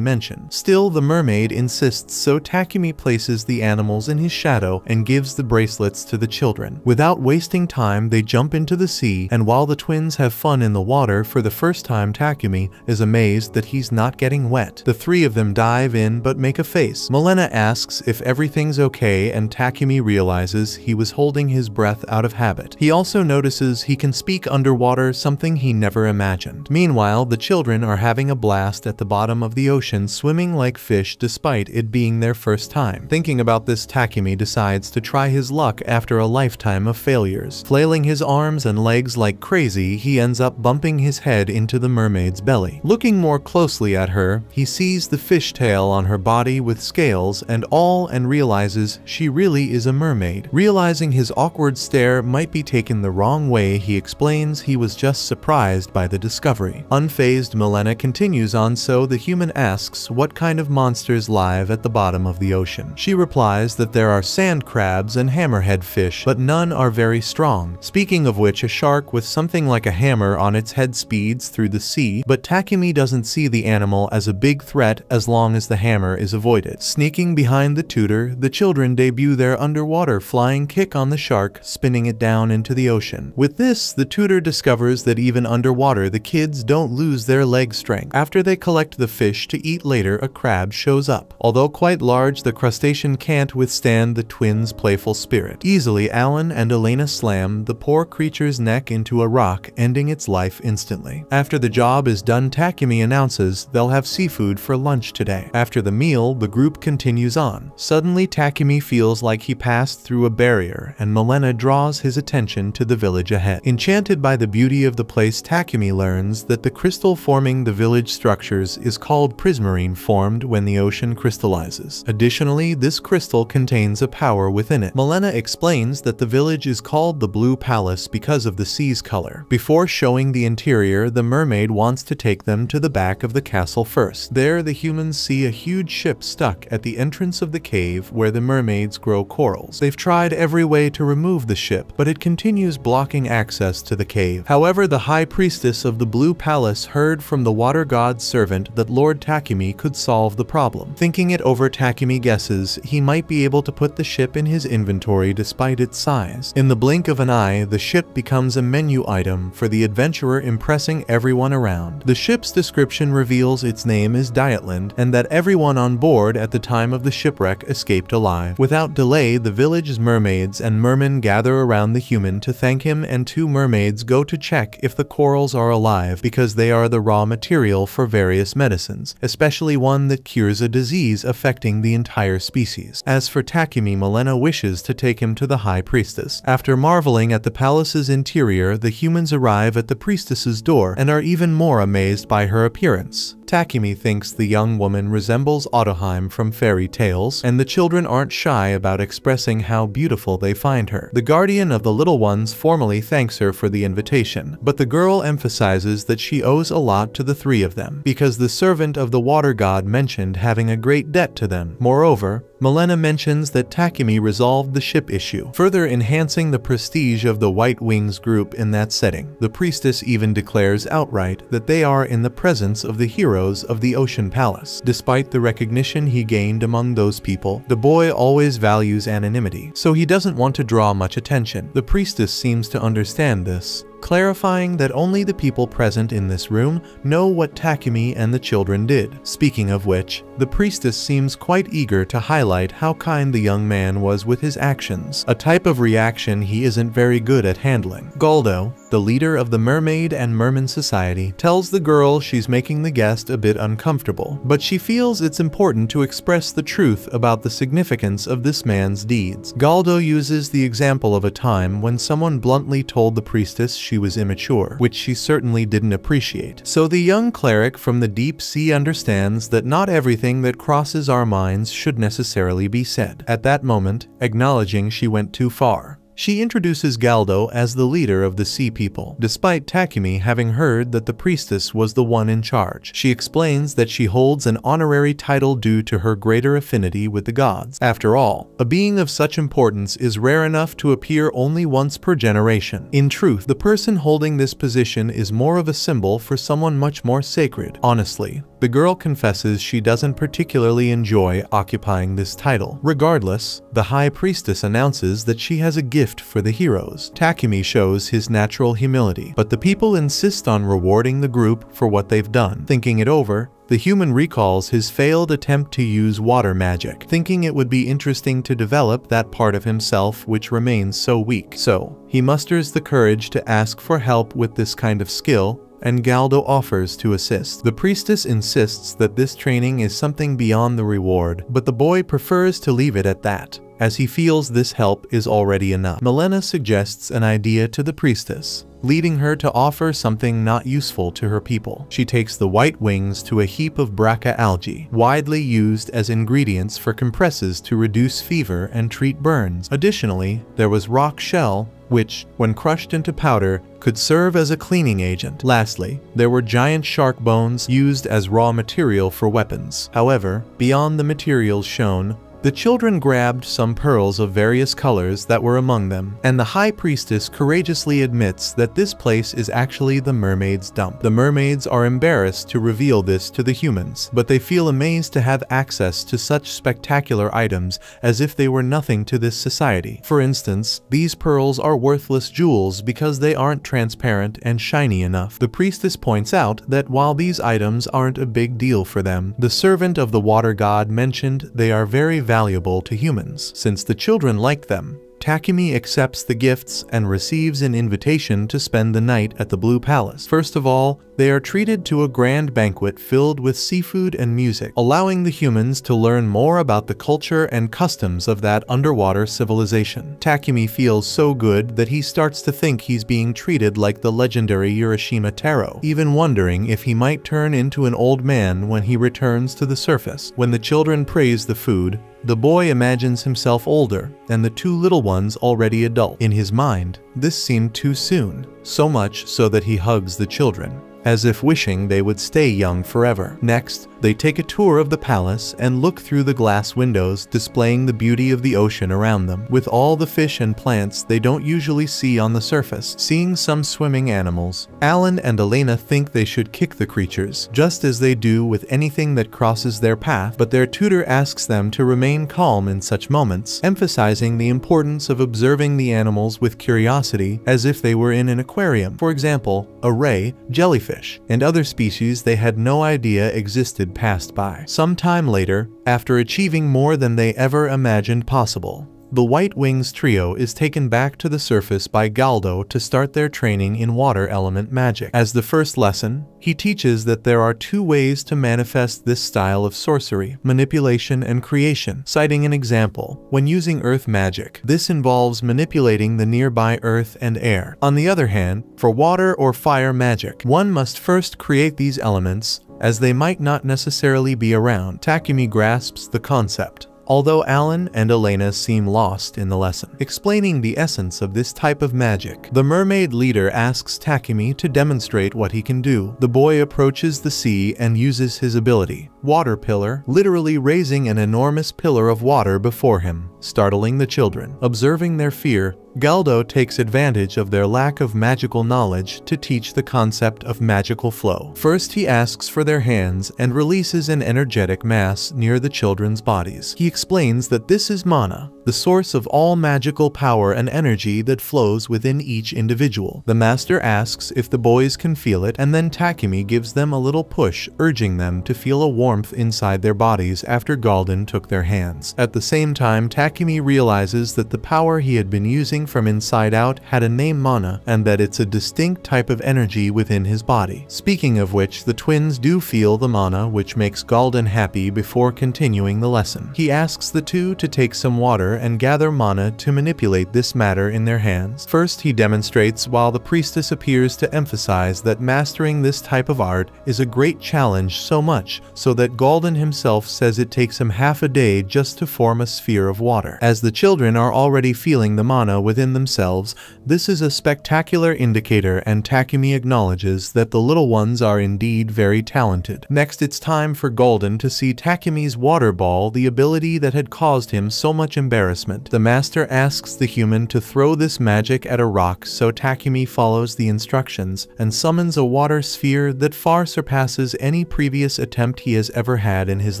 mentioned. Still, the mermaid insists, so Takumi places the animals in his shadow and gives the bracelets to the children. Without wasting time, they jump into the sea, and while the twins have fun in the water, for the first time Takumi is amazed that he's not getting wet. The 3 of them dive in but make a face. Milena asks if everything's okay, and Takumi realizes he was holding his breath out of habit. He also notices he can speak underwater, something he never imagined. Meanwhile, the children are having a blast at the bottom of the ocean, swimming like fish despite it being their first time. Thinking about this, Takumi decides to try his luck after a lifetime of failures. Flailing his arms and legs like crazy, he ends up bumping his head into the mermaid's belly. Looking more closely at her, he sees the fishtail on her body with scales and all, and realizes she really is a mermaid. Realizing his awkward stare might be taken the wrong way, he explains he was just surprised by the discovery. Unfazed, Milena continues on, so the human asks what kind of monsters live at the bottom of the ocean. She replies that there are sand crabs and hammerhead fish, but none are very strong. Speaking of which, a shark with something like a hammer on its head speeds through the sea, but Takumi doesn't see the animal as a big threat as long as the hammer is avoided. Sneaking behind the tutor, the children debut their underwater flying kick on the shark, spinning it down into the ocean. With this, the tutor discovers that even underwater the kids don't lose their leg strength. After they collect the fish to eat later, a crab shows up. Although quite large, the crustacean can't withstand the twins' playful spirit. Easily, Alan and Elena slam the poor creature's neck into a rock, ending its life instantly. After the job is done, Takumi announces they'll have seafood for lunch today. After the meal, the group continues on. Suddenly, Takumi feels like he passed through a barrier, and Milena draws his attention to the village ahead. Enchanted by the beauty of the place, Takumi learns that the crystal forming the village structures is called prismarine, formed when the ocean crystallizes. Additionally, this crystal contains a power within it. Milena explains that the village is called the Blue Palace because of the sea's color. Before showing the interior, the mermaid wants to take them to the back of the castle first. There, the humans see a huge ship stuck at the entrance of the cave where the mermaids grow corals. They've tried every way to remove the ship, but it continues blocking access to the cave. However, the high priestess of the Blue Palace heard from the water god's servant that Lord Takumi could solve the problem. Thinking it over, Takumi guesses he might be able to put the ship in his inventory despite its size. In the blink of an eye, the ship becomes a menu item for the adventurer, impressing everyone around. The ship's description reveals its name is Dietland, and that everyone on board at the time of the shipwreck escaped alive. Without delay, the village's mermaids and mermen gather around the human to thank him, and two mermaids go to check if the corals are alive because they are the raw material for various medicines, especially one that cures a disease affecting the entire species. As for Takumi, Milena wishes to take him to the high priestess. After marveling at the palace's interior, the humans arrive at the priestess's door and are even more amazed by her appearance. Takumi thinks the young woman resembles Ottoheim from fairy tales, and the children aren't shy about expressing how beautiful they find her. The guardian of the little ones formally thanks her for the invitation, but the girl emphasizes that she owes a lot to the three of them, because the servant of the water god mentioned having a great debt to them. Moreover, Milena mentions that Takumi resolved the ship issue, further enhancing the prestige of the White Wings group in that setting. The priestess even declares outright that they are in the presence of the heroes of the Ocean Palace. Despite the recognition he gained among those people, the boy always values anonymity, so he doesn't want to draw much attention. The priestess seems to understand this, clarifying that only the people present in this room know what Takumi and the children did. Speaking of which, the priestess seems quite eager to highlight how kind the young man was with his actions, a type of reaction he isn't very good at handling. Galdo, the leader of the Mermaid and Merman Society, tells the girl she's making the guest a bit uncomfortable, but she feels it's important to express the truth about the significance of this man's deeds. Galdo uses the example of a time when someone bluntly told the priestess she was immature, which she certainly didn't appreciate. So the young cleric from the deep sea understands that not everything that crosses our minds should necessarily be said. At that moment, acknowledging she went too far, she introduces Galdo as the leader of the Sea People, despite Takumi having heard that the priestess was the one in charge. She explains that she holds an honorary title due to her greater affinity with the gods. After all, a being of such importance is rare enough to appear only once per generation. In truth, the person holding this position is more of a symbol for someone much more sacred. Honestly, the girl confesses she doesn't particularly enjoy occupying this title. Regardless, the high priestess announces that she has a gift for the heroes. Takumi shows his natural humility, but the people insist on rewarding the group for what they've done. Thinking it over, the human recalls his failed attempt to use water magic, thinking it would be interesting to develop that part of himself which remains so weak. So, he musters the courage to ask for help with this kind of skill, and Galdo offers to assist. The priestess insists that this training is something beyond the reward, but the boy prefers to leave it at that, as he feels this help is already enough. Milena suggests an idea to the priestess, leading her to offer something not useful to her people. She takes the White Wings to a heap of braca algae, widely used as ingredients for compresses to reduce fever and treat burns. Additionally, there was rock shell, which, when crushed into powder, could serve as a cleaning agent. Lastly, there were giant shark bones used as raw material for weapons. However, beyond the materials shown, The children grabbed some pearls of various colors that were among them, and the high priestess courageously admits that this place is actually the mermaids' dump. The mermaids are embarrassed to reveal this to the humans, but they feel amazed to have access to such spectacular items as if they were nothing to this society. For instance, these pearls are worthless jewels because they aren't transparent and shiny enough. The priestess points out that while these items aren't a big deal for them, the servant of the water god mentioned they are very valuable to humans. Since the children like them, Takumi accepts the gifts and receives an invitation to spend the night at the Blue Palace. First of all, they are treated to a grand banquet filled with seafood and music, allowing the humans to learn more about the culture and customs of that underwater civilization. Takumi feels so good that he starts to think he's being treated like the legendary Urashima Taro, even wondering if he might turn into an old man when he returns to the surface. When the children praise the food, the boy imagines himself older, and the two little ones already adult. In his mind, this seemed too soon, so much so that he hugs the children, as if wishing they would stay young forever. Next, they take a tour of the palace and look through the glass windows displaying the beauty of the ocean around them, with all the fish and plants they don't usually see on the surface. Seeing some swimming animals, Alan and Elena think they should kick the creatures, just as they do with anything that crosses their path, but their tutor asks them to remain calm in such moments, emphasizing the importance of observing the animals with curiosity as if they were in an aquarium. For example, a ray, jellyfish, and other species they had no idea existed passed by. Some time later, after achieving more than they ever imagined possible, the White Wings trio is taken back to the surface by Galdo to start their training in water element magic. As the first lesson, he teaches that there are two ways to manifest this style of sorcery: manipulation and creation, citing an example. When using earth magic, this involves manipulating the nearby earth and air. On the other hand, for water or fire magic, one must first create these elements, as they might not necessarily be around. Takumi grasps the concept, although Alan and Elena seem lost in the lesson. Explaining the essence of this type of magic, the mermaid leader asks Takumi to demonstrate what he can do. The boy approaches the sea and uses his ability, Water Pillar, literally raising an enormous pillar of water before him, startling the children. Observing their fear, Galdo takes advantage of their lack of magical knowledge to teach the concept of magical flow. First, he asks for their hands and releases an energetic mass near the children's bodies. He explains that this is mana, the source of all magical power and energy that flows within each individual. The master asks if the boys can feel it, and then Takumi gives them a little push, urging them to feel a warmth inside their bodies after Galden took their hands. At the same time, Takumi realizes that the power he had been using from inside out had a name, mana, and that it's a distinct type of energy within his body. Speaking of which, the twins do feel the mana, which makes Galden happy before continuing the lesson. He asks the two to take some water and gather mana to manipulate this matter in their hands. First, he demonstrates, while the priestess appears to emphasize that mastering this type of art is a great challenge, so much so that Galden himself says it takes him half a day just to form a sphere of water. As the children are already feeling the mana within themselves, this is a spectacular indicator, and Takumi acknowledges that the little ones are indeed very talented. Next, it's time for Galden to see Takumi's water ball, the ability that had caused him so much embarrassment. The master asks the human to throw this magic at a rock, so Takumi follows the instructions and summons a water sphere that far surpasses any previous attempt he has ever had in his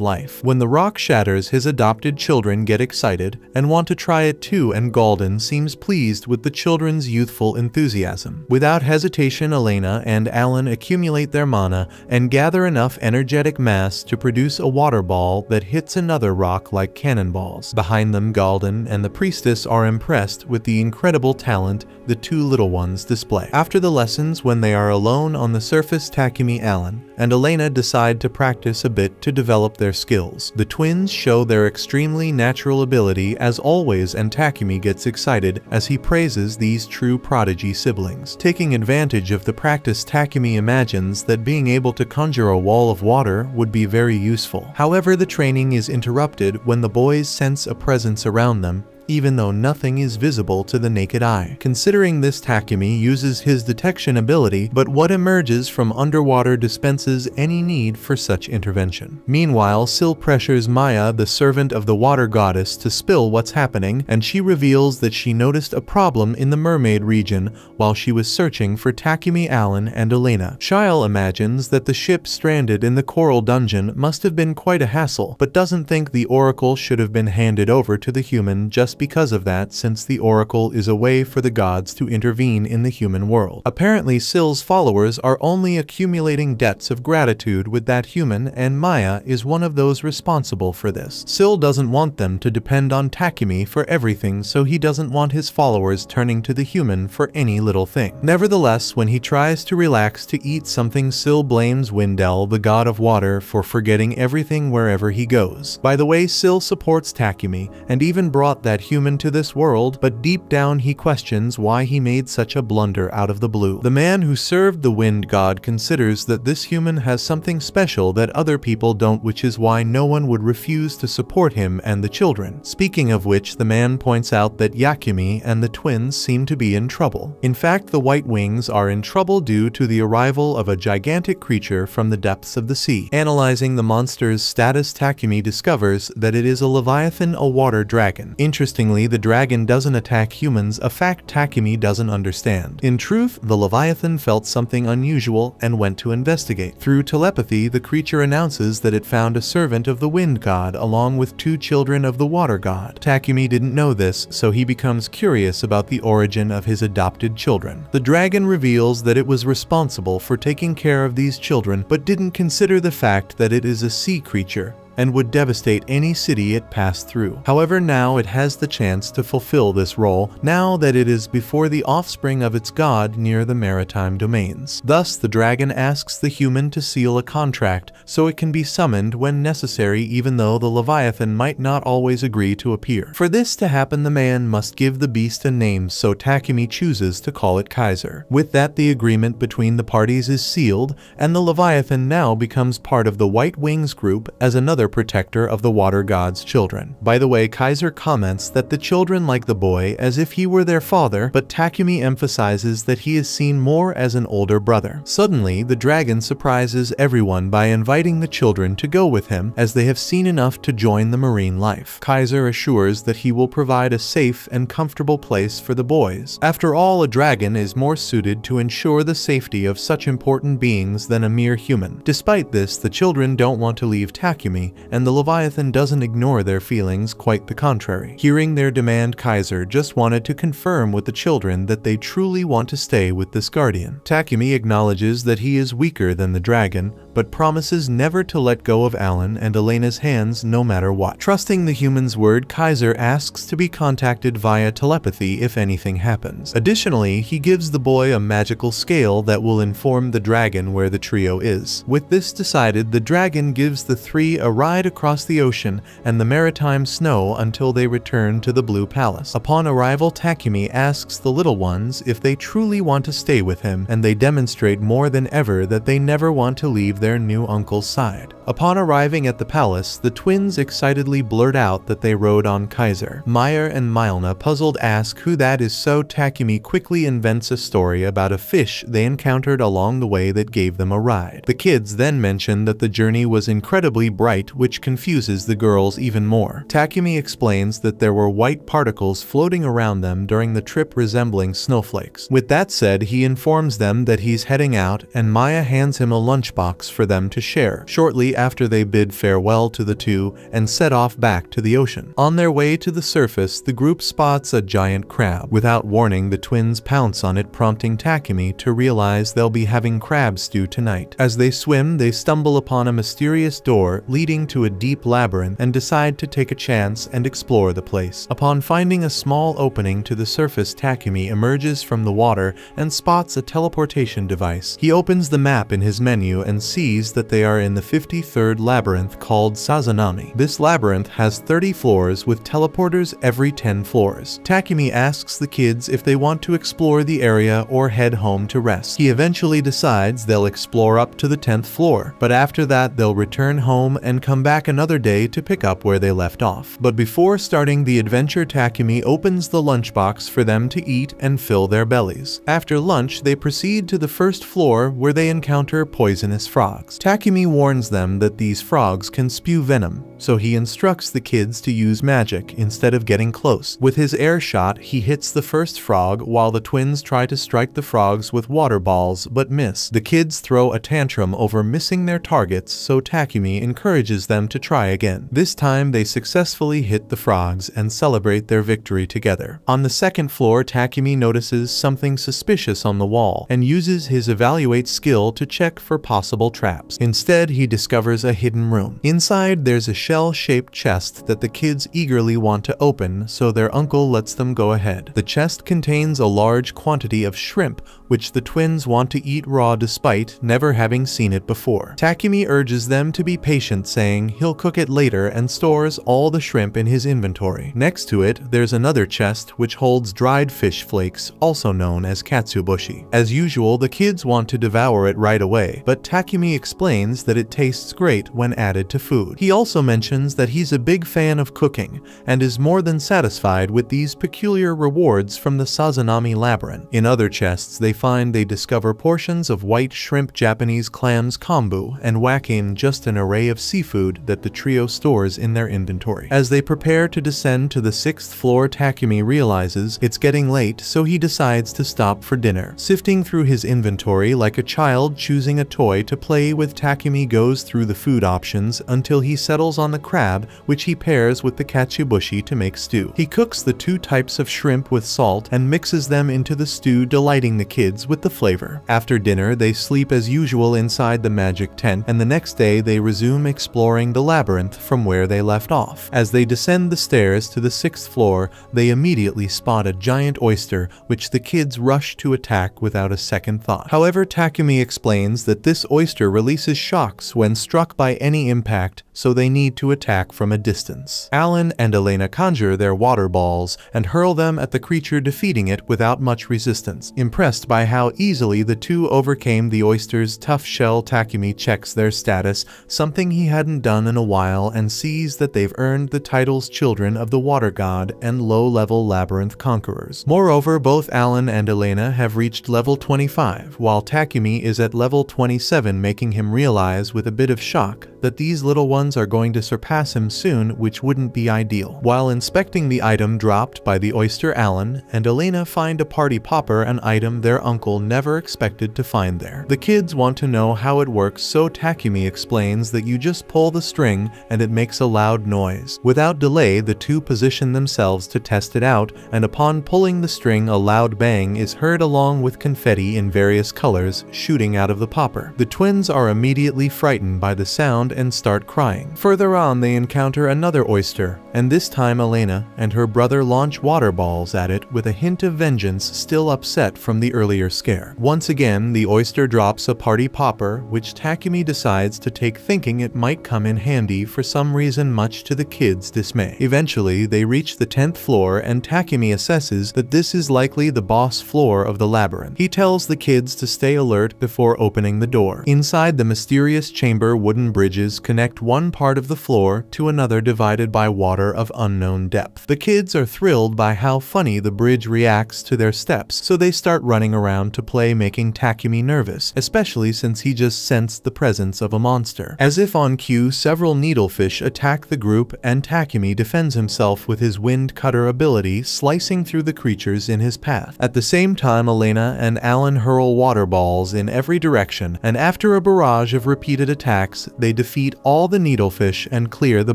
life. When the rock shatters, his adopted children get excited and want to try it too, and Galden seems pleased with the children's youthful enthusiasm. Without hesitation, Elena and Alan accumulate their mana and gather enough energetic mass to produce a water ball that hits another rock like cannonballs. Behind them, Galden and the priestess are impressed with the incredible talent the two little ones display. After the lessons, when they are alone on the surface, Takumi, Alan, and Elena decide to practice a bit to develop their skills. The twins show their extremely natural ability as always, and Takumi gets excited as he praises these true prodigy siblings. Taking advantage of the practice, Takumi imagines that being able to conjure a wall of water would be very useful. However, the training is interrupted when the boys sense a presence around them even though nothing is visible to the naked eye. Considering this, Takumi uses his detection ability, but what emerges from underwater dispenses any need for such intervention. Meanwhile, Syl pressures Maya, the servant of the water goddess, to spill what's happening, and she reveals that she noticed a problem in the mermaid region while she was searching for Takumi, Alan, and Elena. Shyle imagines that the ship stranded in the coral dungeon must have been quite a hassle, but doesn't think the oracle should have been handed over to the human just because of that, since the oracle is a way for the gods to intervene in the human world. Apparently, Syl's followers are only accumulating debts of gratitude with that human, and Maya is one of those responsible for this. Syl doesn't want them to depend on Takumi for everything, so he doesn't want his followers turning to the human for any little thing. Nevertheless, when he tries to relax to eat something, Syl blames Windell, the god of water, for forgetting everything wherever he goes. By the way, Syl supports Takumi and even brought that human to this world, but deep down he questions why he made such a blunder out of the blue. The man who served the wind god considers that this human has something special that other people don't, which is why no one would refuse to support him and the children. Speaking of which, the man points out that Yakumi and the twins seem to be in trouble. In fact, the White Wings are in trouble due to the arrival of a gigantic creature from the depths of the sea. Analyzing the monster's status, Takumi discovers that it is a leviathan, a water dragon. Interestingly, the dragon doesn't attack humans, a fact Takumi doesn't understand. In truth, the leviathan felt something unusual and went to investigate. Through telepathy, the creature announces that it found a servant of the wind god along with 2 children of the water god. Takumi didn't know this, so he becomes curious about the origin of his adopted children. The dragon reveals that it was responsible for taking care of these children, but didn't consider the fact that it is a sea creature and would devastate any city it passed through. However, now it has the chance to fulfill this role, now that it is before the offspring of its god near the maritime domains. Thus, the dragon asks the human to seal a contract so it can be summoned when necessary, even though the leviathan might not always agree to appear. For this to happen, the man must give the beast a name, so Takumi chooses to call it Kaiser. With that, the agreement between the parties is sealed, and the leviathan now becomes part of the White Wings group as another protector of the water god's children. By the way, Kaiser comments that the children like the boy as if he were their father, but Takumi emphasizes that he is seen more as an older brother. Suddenly, the dragon surprises everyone by inviting the children to go with him, as they have seen enough to join the marine life. Kaiser assures that he will provide a safe and comfortable place for the boys. After all, a dragon is more suited to ensure the safety of such important beings than a mere human. Despite this, the children don't want to leave Takumi, and the leviathan doesn't ignore their feelings, quite the contrary. Hearing their demand, Kaiser just wanted to confirm with the children that they truly want to stay with this guardian. Takumi acknowledges that he is weaker than the dragon, but promises never to let go of Alan and Elena's hands no matter what. Trusting the human's word, Kaiser asks to be contacted via telepathy if anything happens. Additionally, he gives the boy a magical scale that will inform the dragon where the trio is. With this decided, the dragon gives the 3 a ride across the ocean and the maritime snow until they return to the Blue Palace. Upon arrival, Takumi asks the little ones if they truly want to stay with him, and they demonstrate more than ever that they never want to leave their new uncle's side. Upon arriving at the palace, the twins excitedly blurt out that they rode on Kaiser. Meyer and Milna, puzzled, ask who that is, so Takumi quickly invents a story about a fish they encountered along the way that gave them a ride. The kids then mention that the journey was incredibly bright, which confuses the girls even more. Takumi explains that there were white particles floating around them during the trip resembling snowflakes. With that said, he informs them that he's heading out, and Maya hands him a lunchbox for them to share. Shortly after, they bid farewell to the two and set off back to the ocean. On their way to the surface, the group spots a giant crab. Without warning, the twins pounce on it, prompting Takumi to realize they'll be having crab stew tonight. As they swim, they stumble upon a mysterious door leading to a deep labyrinth and decide to take a chance and explore the place. Upon finding a small opening to the surface, Takumi emerges from the water and spots a teleportation device. He opens the map in his menu and sees that they are in the 53 33rd labyrinth called Sazanami. This labyrinth has 30 floors with teleporters every 10 floors. Takumi asks the kids if they want to explore the area or head home to rest. He eventually decides they'll explore up to the 10th floor, but after that they'll return home and come back another day to pick up where they left off. But before starting the adventure, Takumi opens the lunchbox for them to eat and fill their bellies. After lunch, they proceed to the first floor where they encounter poisonous frogs. Takumi warns them that these frogs can spew venom, so he instructs the kids to use magic instead of getting close. With his air shot, he hits the first frog while the twins try to strike the frogs with water balls but miss. The kids throw a tantrum over missing their targets, so Takumi encourages them to try again. This time they successfully hit the frogs and celebrate their victory together. On the second floor, Takumi notices something suspicious on the wall and uses his evaluate skill to check for possible traps. Instead, he discovers a hidden room. Inside, there's a shell-shaped chest that the kids eagerly want to open, so their uncle lets them go ahead. The chest contains a large quantity of shrimp, which the twins want to eat raw despite never having seen it before. Takumi urges them to be patient, saying he'll cook it later, and stores all the shrimp in his inventory. Next to it, there's another chest which holds dried fish flakes, also known as katsuboshi. As usual, the kids want to devour it right away, but Takumi explains that it tastes great when added to food. He also mentions that he's a big fan of cooking and is more than satisfied with these peculiar rewards from the Sazanami labyrinth. In other chests they discover portions of white shrimp, Japanese clams, kombu, and wakin, just an array of seafood that the trio stores in their inventory. As they prepare to descend to the 6th floor, Takumi realizes it's getting late, so he decides to stop for dinner. Sifting through his inventory like a child choosing a toy to play with, Takumi goes through the food options until he settles on the crab, which he pairs with the katsuboshi to make stew. He cooks the 2 types of shrimp with salt and mixes them into the stew, delighting the kids with the flavor. After dinner, they sleep as usual inside the magic tent, and the next day they resume exploring the labyrinth from where they left off. As they descend the stairs to the 6th floor, they immediately spot a giant oyster, which the kids rush to attack without a second thought. However, Takumi explains that this oyster releases shocks when struck by any impact, so they need to attack from a distance. Alan and Elena conjure their water balls and hurl them at the creature, defeating it without much resistance. Impressed by how easily the two overcame the oyster's tough shell, Takumi checks their status, something he hadn't done in a while, and sees that they've earned the titles Children of the Water God and Low-Level Labyrinth Conquerors. Moreover, both Alan and Elena have reached level 25, while Takumi is at level 27, making him realize with a bit of shock that these little ones are going to surpass him soon, which wouldn't be ideal. While inspecting the item dropped by the oyster, Alan and Elena find a party popper, an item their uncle never expected to find there. The kids want to know how it works, so Takumi explains that you just pull the string and it makes a loud noise. Without delay, the two position themselves to test it out, and upon pulling the string, a loud bang is heard along with confetti in various colors shooting out of the popper. The twins are immediately frightened by the sound and start crying. Further on, they encounter another oyster, and this time Elena and her brother launch water balls at it with a hint of vengeance, still upset from the earlier scare. Once again, the oyster drops a party popper, which Takumi decides to take, thinking it might come in handy for some reason, much to the kids' dismay. Eventually, they reach the 10th floor, and Takumi assesses that this is likely the boss floor of the labyrinth. He tells the kids to stay alert before opening the door. Inside the mysterious chamber, wooden bridges connect one part of the floor to another, divided by water of unknown depth. The kids are thrilled by how funny the bridge reacts to their steps, so they start running around to play, making Takumi nervous, especially since he just sensed the presence of a monster. As if on cue, several needlefish attack the group, and Takumi defends himself with his wind cutter ability, slicing through the creatures in his path. At the same time, Elena and Alan hurl water balls in every direction, and after a barrage of repeated attacks, they defeat all the needlefish and clear the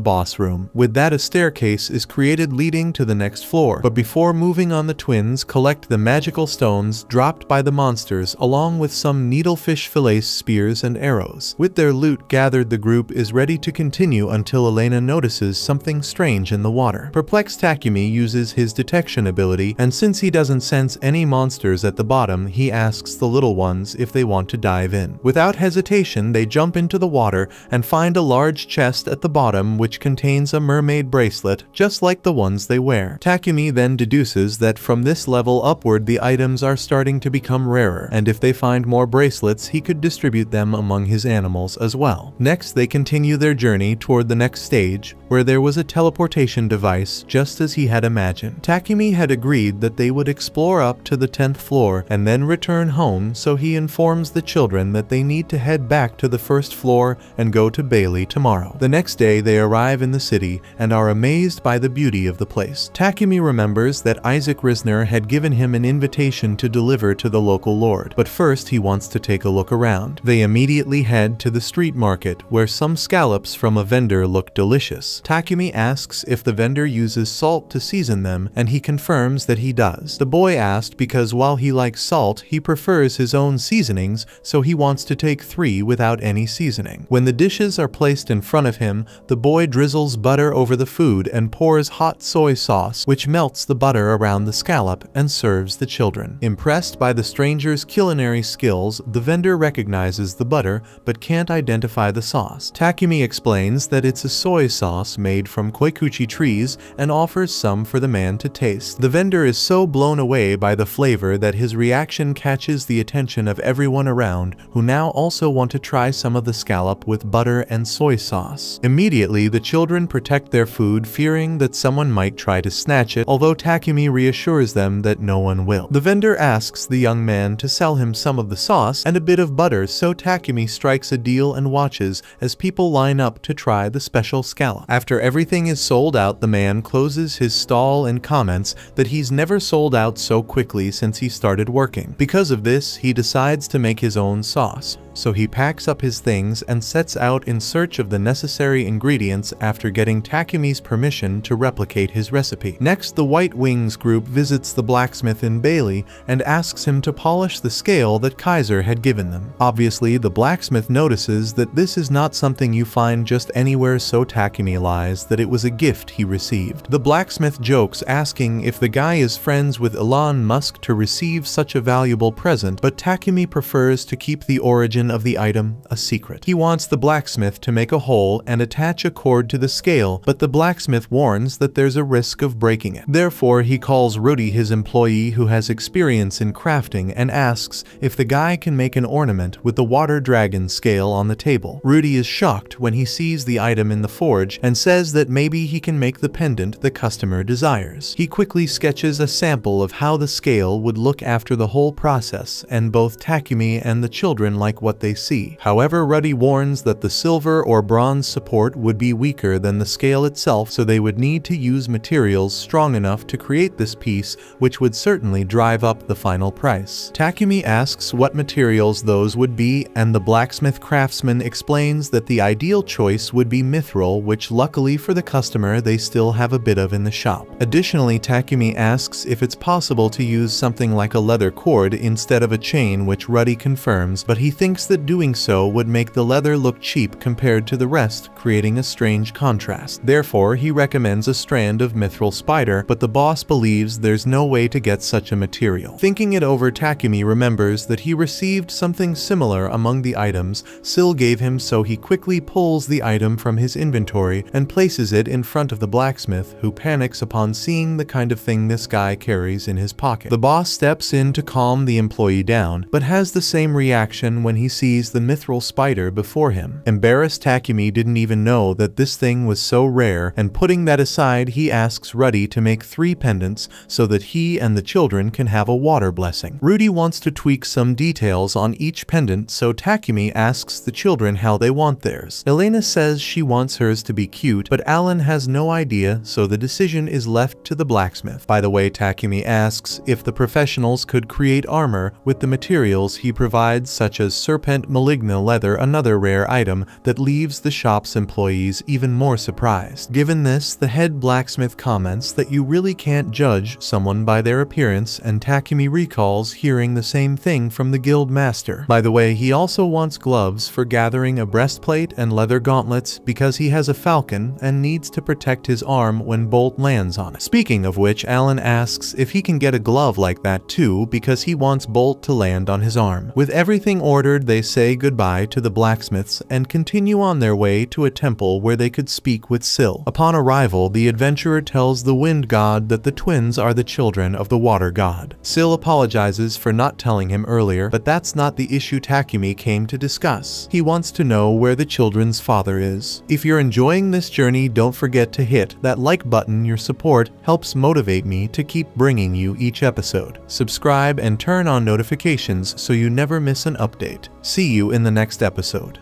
boss room. With that, a staircase is created leading to the next floor, but before moving on, the twins collect the magical stones dropped trapped by the monsters along with some needlefish fillets, spears, and arrows. With their loot gathered, the group is ready to continue until Elena notices something strange in the water. Perplexed, Takumi uses his detection ability, and since he doesn't sense any monsters at the bottom, he asks the little ones if they want to dive in. Without hesitation, they jump into the water and find a large chest at the bottom which contains a mermaid bracelet, just like the ones they wear. Takumi then deduces that from this level upward the items are starting to become rarer, and if they find more bracelets he could distribute them among his animals as well. Next, they continue their journey toward the next stage, where there was a teleportation device just as he had imagined. Takumi had agreed that they would explore up to the 10th floor and then return home, so he informs the children that they need to head back to the first floor and go to Bailey tomorrow. The next day they arrive in the city and are amazed by the beauty of the place. Takumi remembers that Isaac Risner had given him an invitation to deliver to the local lord, but first he wants to take a look around. They immediately head to the street market, where some scallops from a vendor look delicious. Takumi asks if the vendor uses salt to season them, and he confirms that he does. The boy asked because while he likes salt, he prefers his own seasonings, so he wants to take 3 without any seasoning. When the dishes are placed in front of him, the boy drizzles butter over the food and pours hot soy sauce, which melts the butter around the scallop and serves the children. Impressed by the stranger's culinary skills, the vendor recognizes the butter but can't identify the sauce. Takumi explains that it's a soy sauce made from koikuchi trees and offers some for the man to taste. The vendor is so blown away by the flavor that his reaction catches the attention of everyone around, who now also want to try some of the scallop with butter and soy sauce. Immediately, the children protect their food, fearing that someone might try to snatch it, although Takumi reassures them that no one will. The vendor asks the young man to sell him some of the sauce and a bit of butter, so Takumi strikes a deal and watches as people line up to try the special scallop. After everything is sold out, the man closes his stall and comments that he's never sold out so quickly since he started working. Because of this, he decides to make his own sauce. So he packs up his things and sets out in search of the necessary ingredients after getting Takumi's permission to replicate his recipe. Next, the White Wings group visits the blacksmith in Bailey and asks him to polish the scale that Kaiser had given them. Obviously, the blacksmith notices that this is not something you find just anywhere, so Takumi lies that it was a gift he received. The blacksmith jokes, asking if the guy is friends with Elon Musk to receive such a valuable present, but Takumi prefers to keep the origin of the item a secret. He wants the blacksmith to make a hole and attach a cord to the scale, but the blacksmith warns that there's a risk of breaking it. Therefore, he calls Rudy, his employee who has experience in crafting, and asks if the guy can make an ornament with the water dragon scale on the table. Rudy is shocked when he sees the item in the forge and says that maybe he can make the pendant the customer desires. He quickly sketches a sample of how the scale would look after the whole process, and both Takumi and the children like what they see. However, Rudy warns that the silver or bronze support would be weaker than the scale itself, so they would need to use materials strong enough to create this piece, which would certainly drive up the final price. Takumi asks what materials those would be, and the blacksmith craftsman explains that the ideal choice would be mithril, which luckily for the customer they still have a bit of in the shop. Additionally, Takumi asks if it's possible to use something like a leather cord instead of a chain, which Rudy confirms, but he thinks that doing so would make the leather look cheap compared to the rest, creating a strange contrast. Therefore, he recommends a strand of mithril spider, but the boss believes there's no way to get such a material. Thinking it over, Takumi remembers that he received something similar among the items Syl gave him, so he quickly pulls the item from his inventory and places it in front of the blacksmith, who panics upon seeing the kind of thing this guy carries in his pocket. The boss steps in to calm the employee down, but has the same reaction when he sees the mithril spider before him. Embarrassed, Takumi didn't even know that this thing was so rare, and putting that aside, he asks Rudy to make 3 pendants so that he and the children can have a water blessing. Rudy wants to tweak some details on each pendant, so Takumi asks the children how they want theirs. Elena says she wants hers to be cute, but Alan has no idea, so the decision is left to the blacksmith. By the way, Takumi asks if the professionals could create armor with the materials he provides, such as serpent maligna leather, another rare item that leaves the shop's employees even more surprised. Given this, the head blacksmith comments that you really can't judge someone by their appearance, and Takumi recalls hearing the same thing from the guild master. By the way, he also wants gloves for gathering a breastplate and leather gauntlets because he has a falcon and needs to protect his arm when Bolt lands on it. Speaking of which, Alan asks if he can get a glove like that too because he wants Bolt to land on his arm. With everything ordered, they say goodbye to the blacksmiths and continue on their way to a temple where they could speak with Syl. Upon arrival, the adventurer tells the wind god that the twins are the children of the water god. Syl apologizes for not telling him earlier, but that's not the issue Takumi came to discuss. He wants to know where the children's father is. If you're enjoying this journey, don't forget to hit that like button. Your support helps motivate me to keep bringing you each episode. Subscribe and turn on notifications so you never miss an update. See you in the next episode.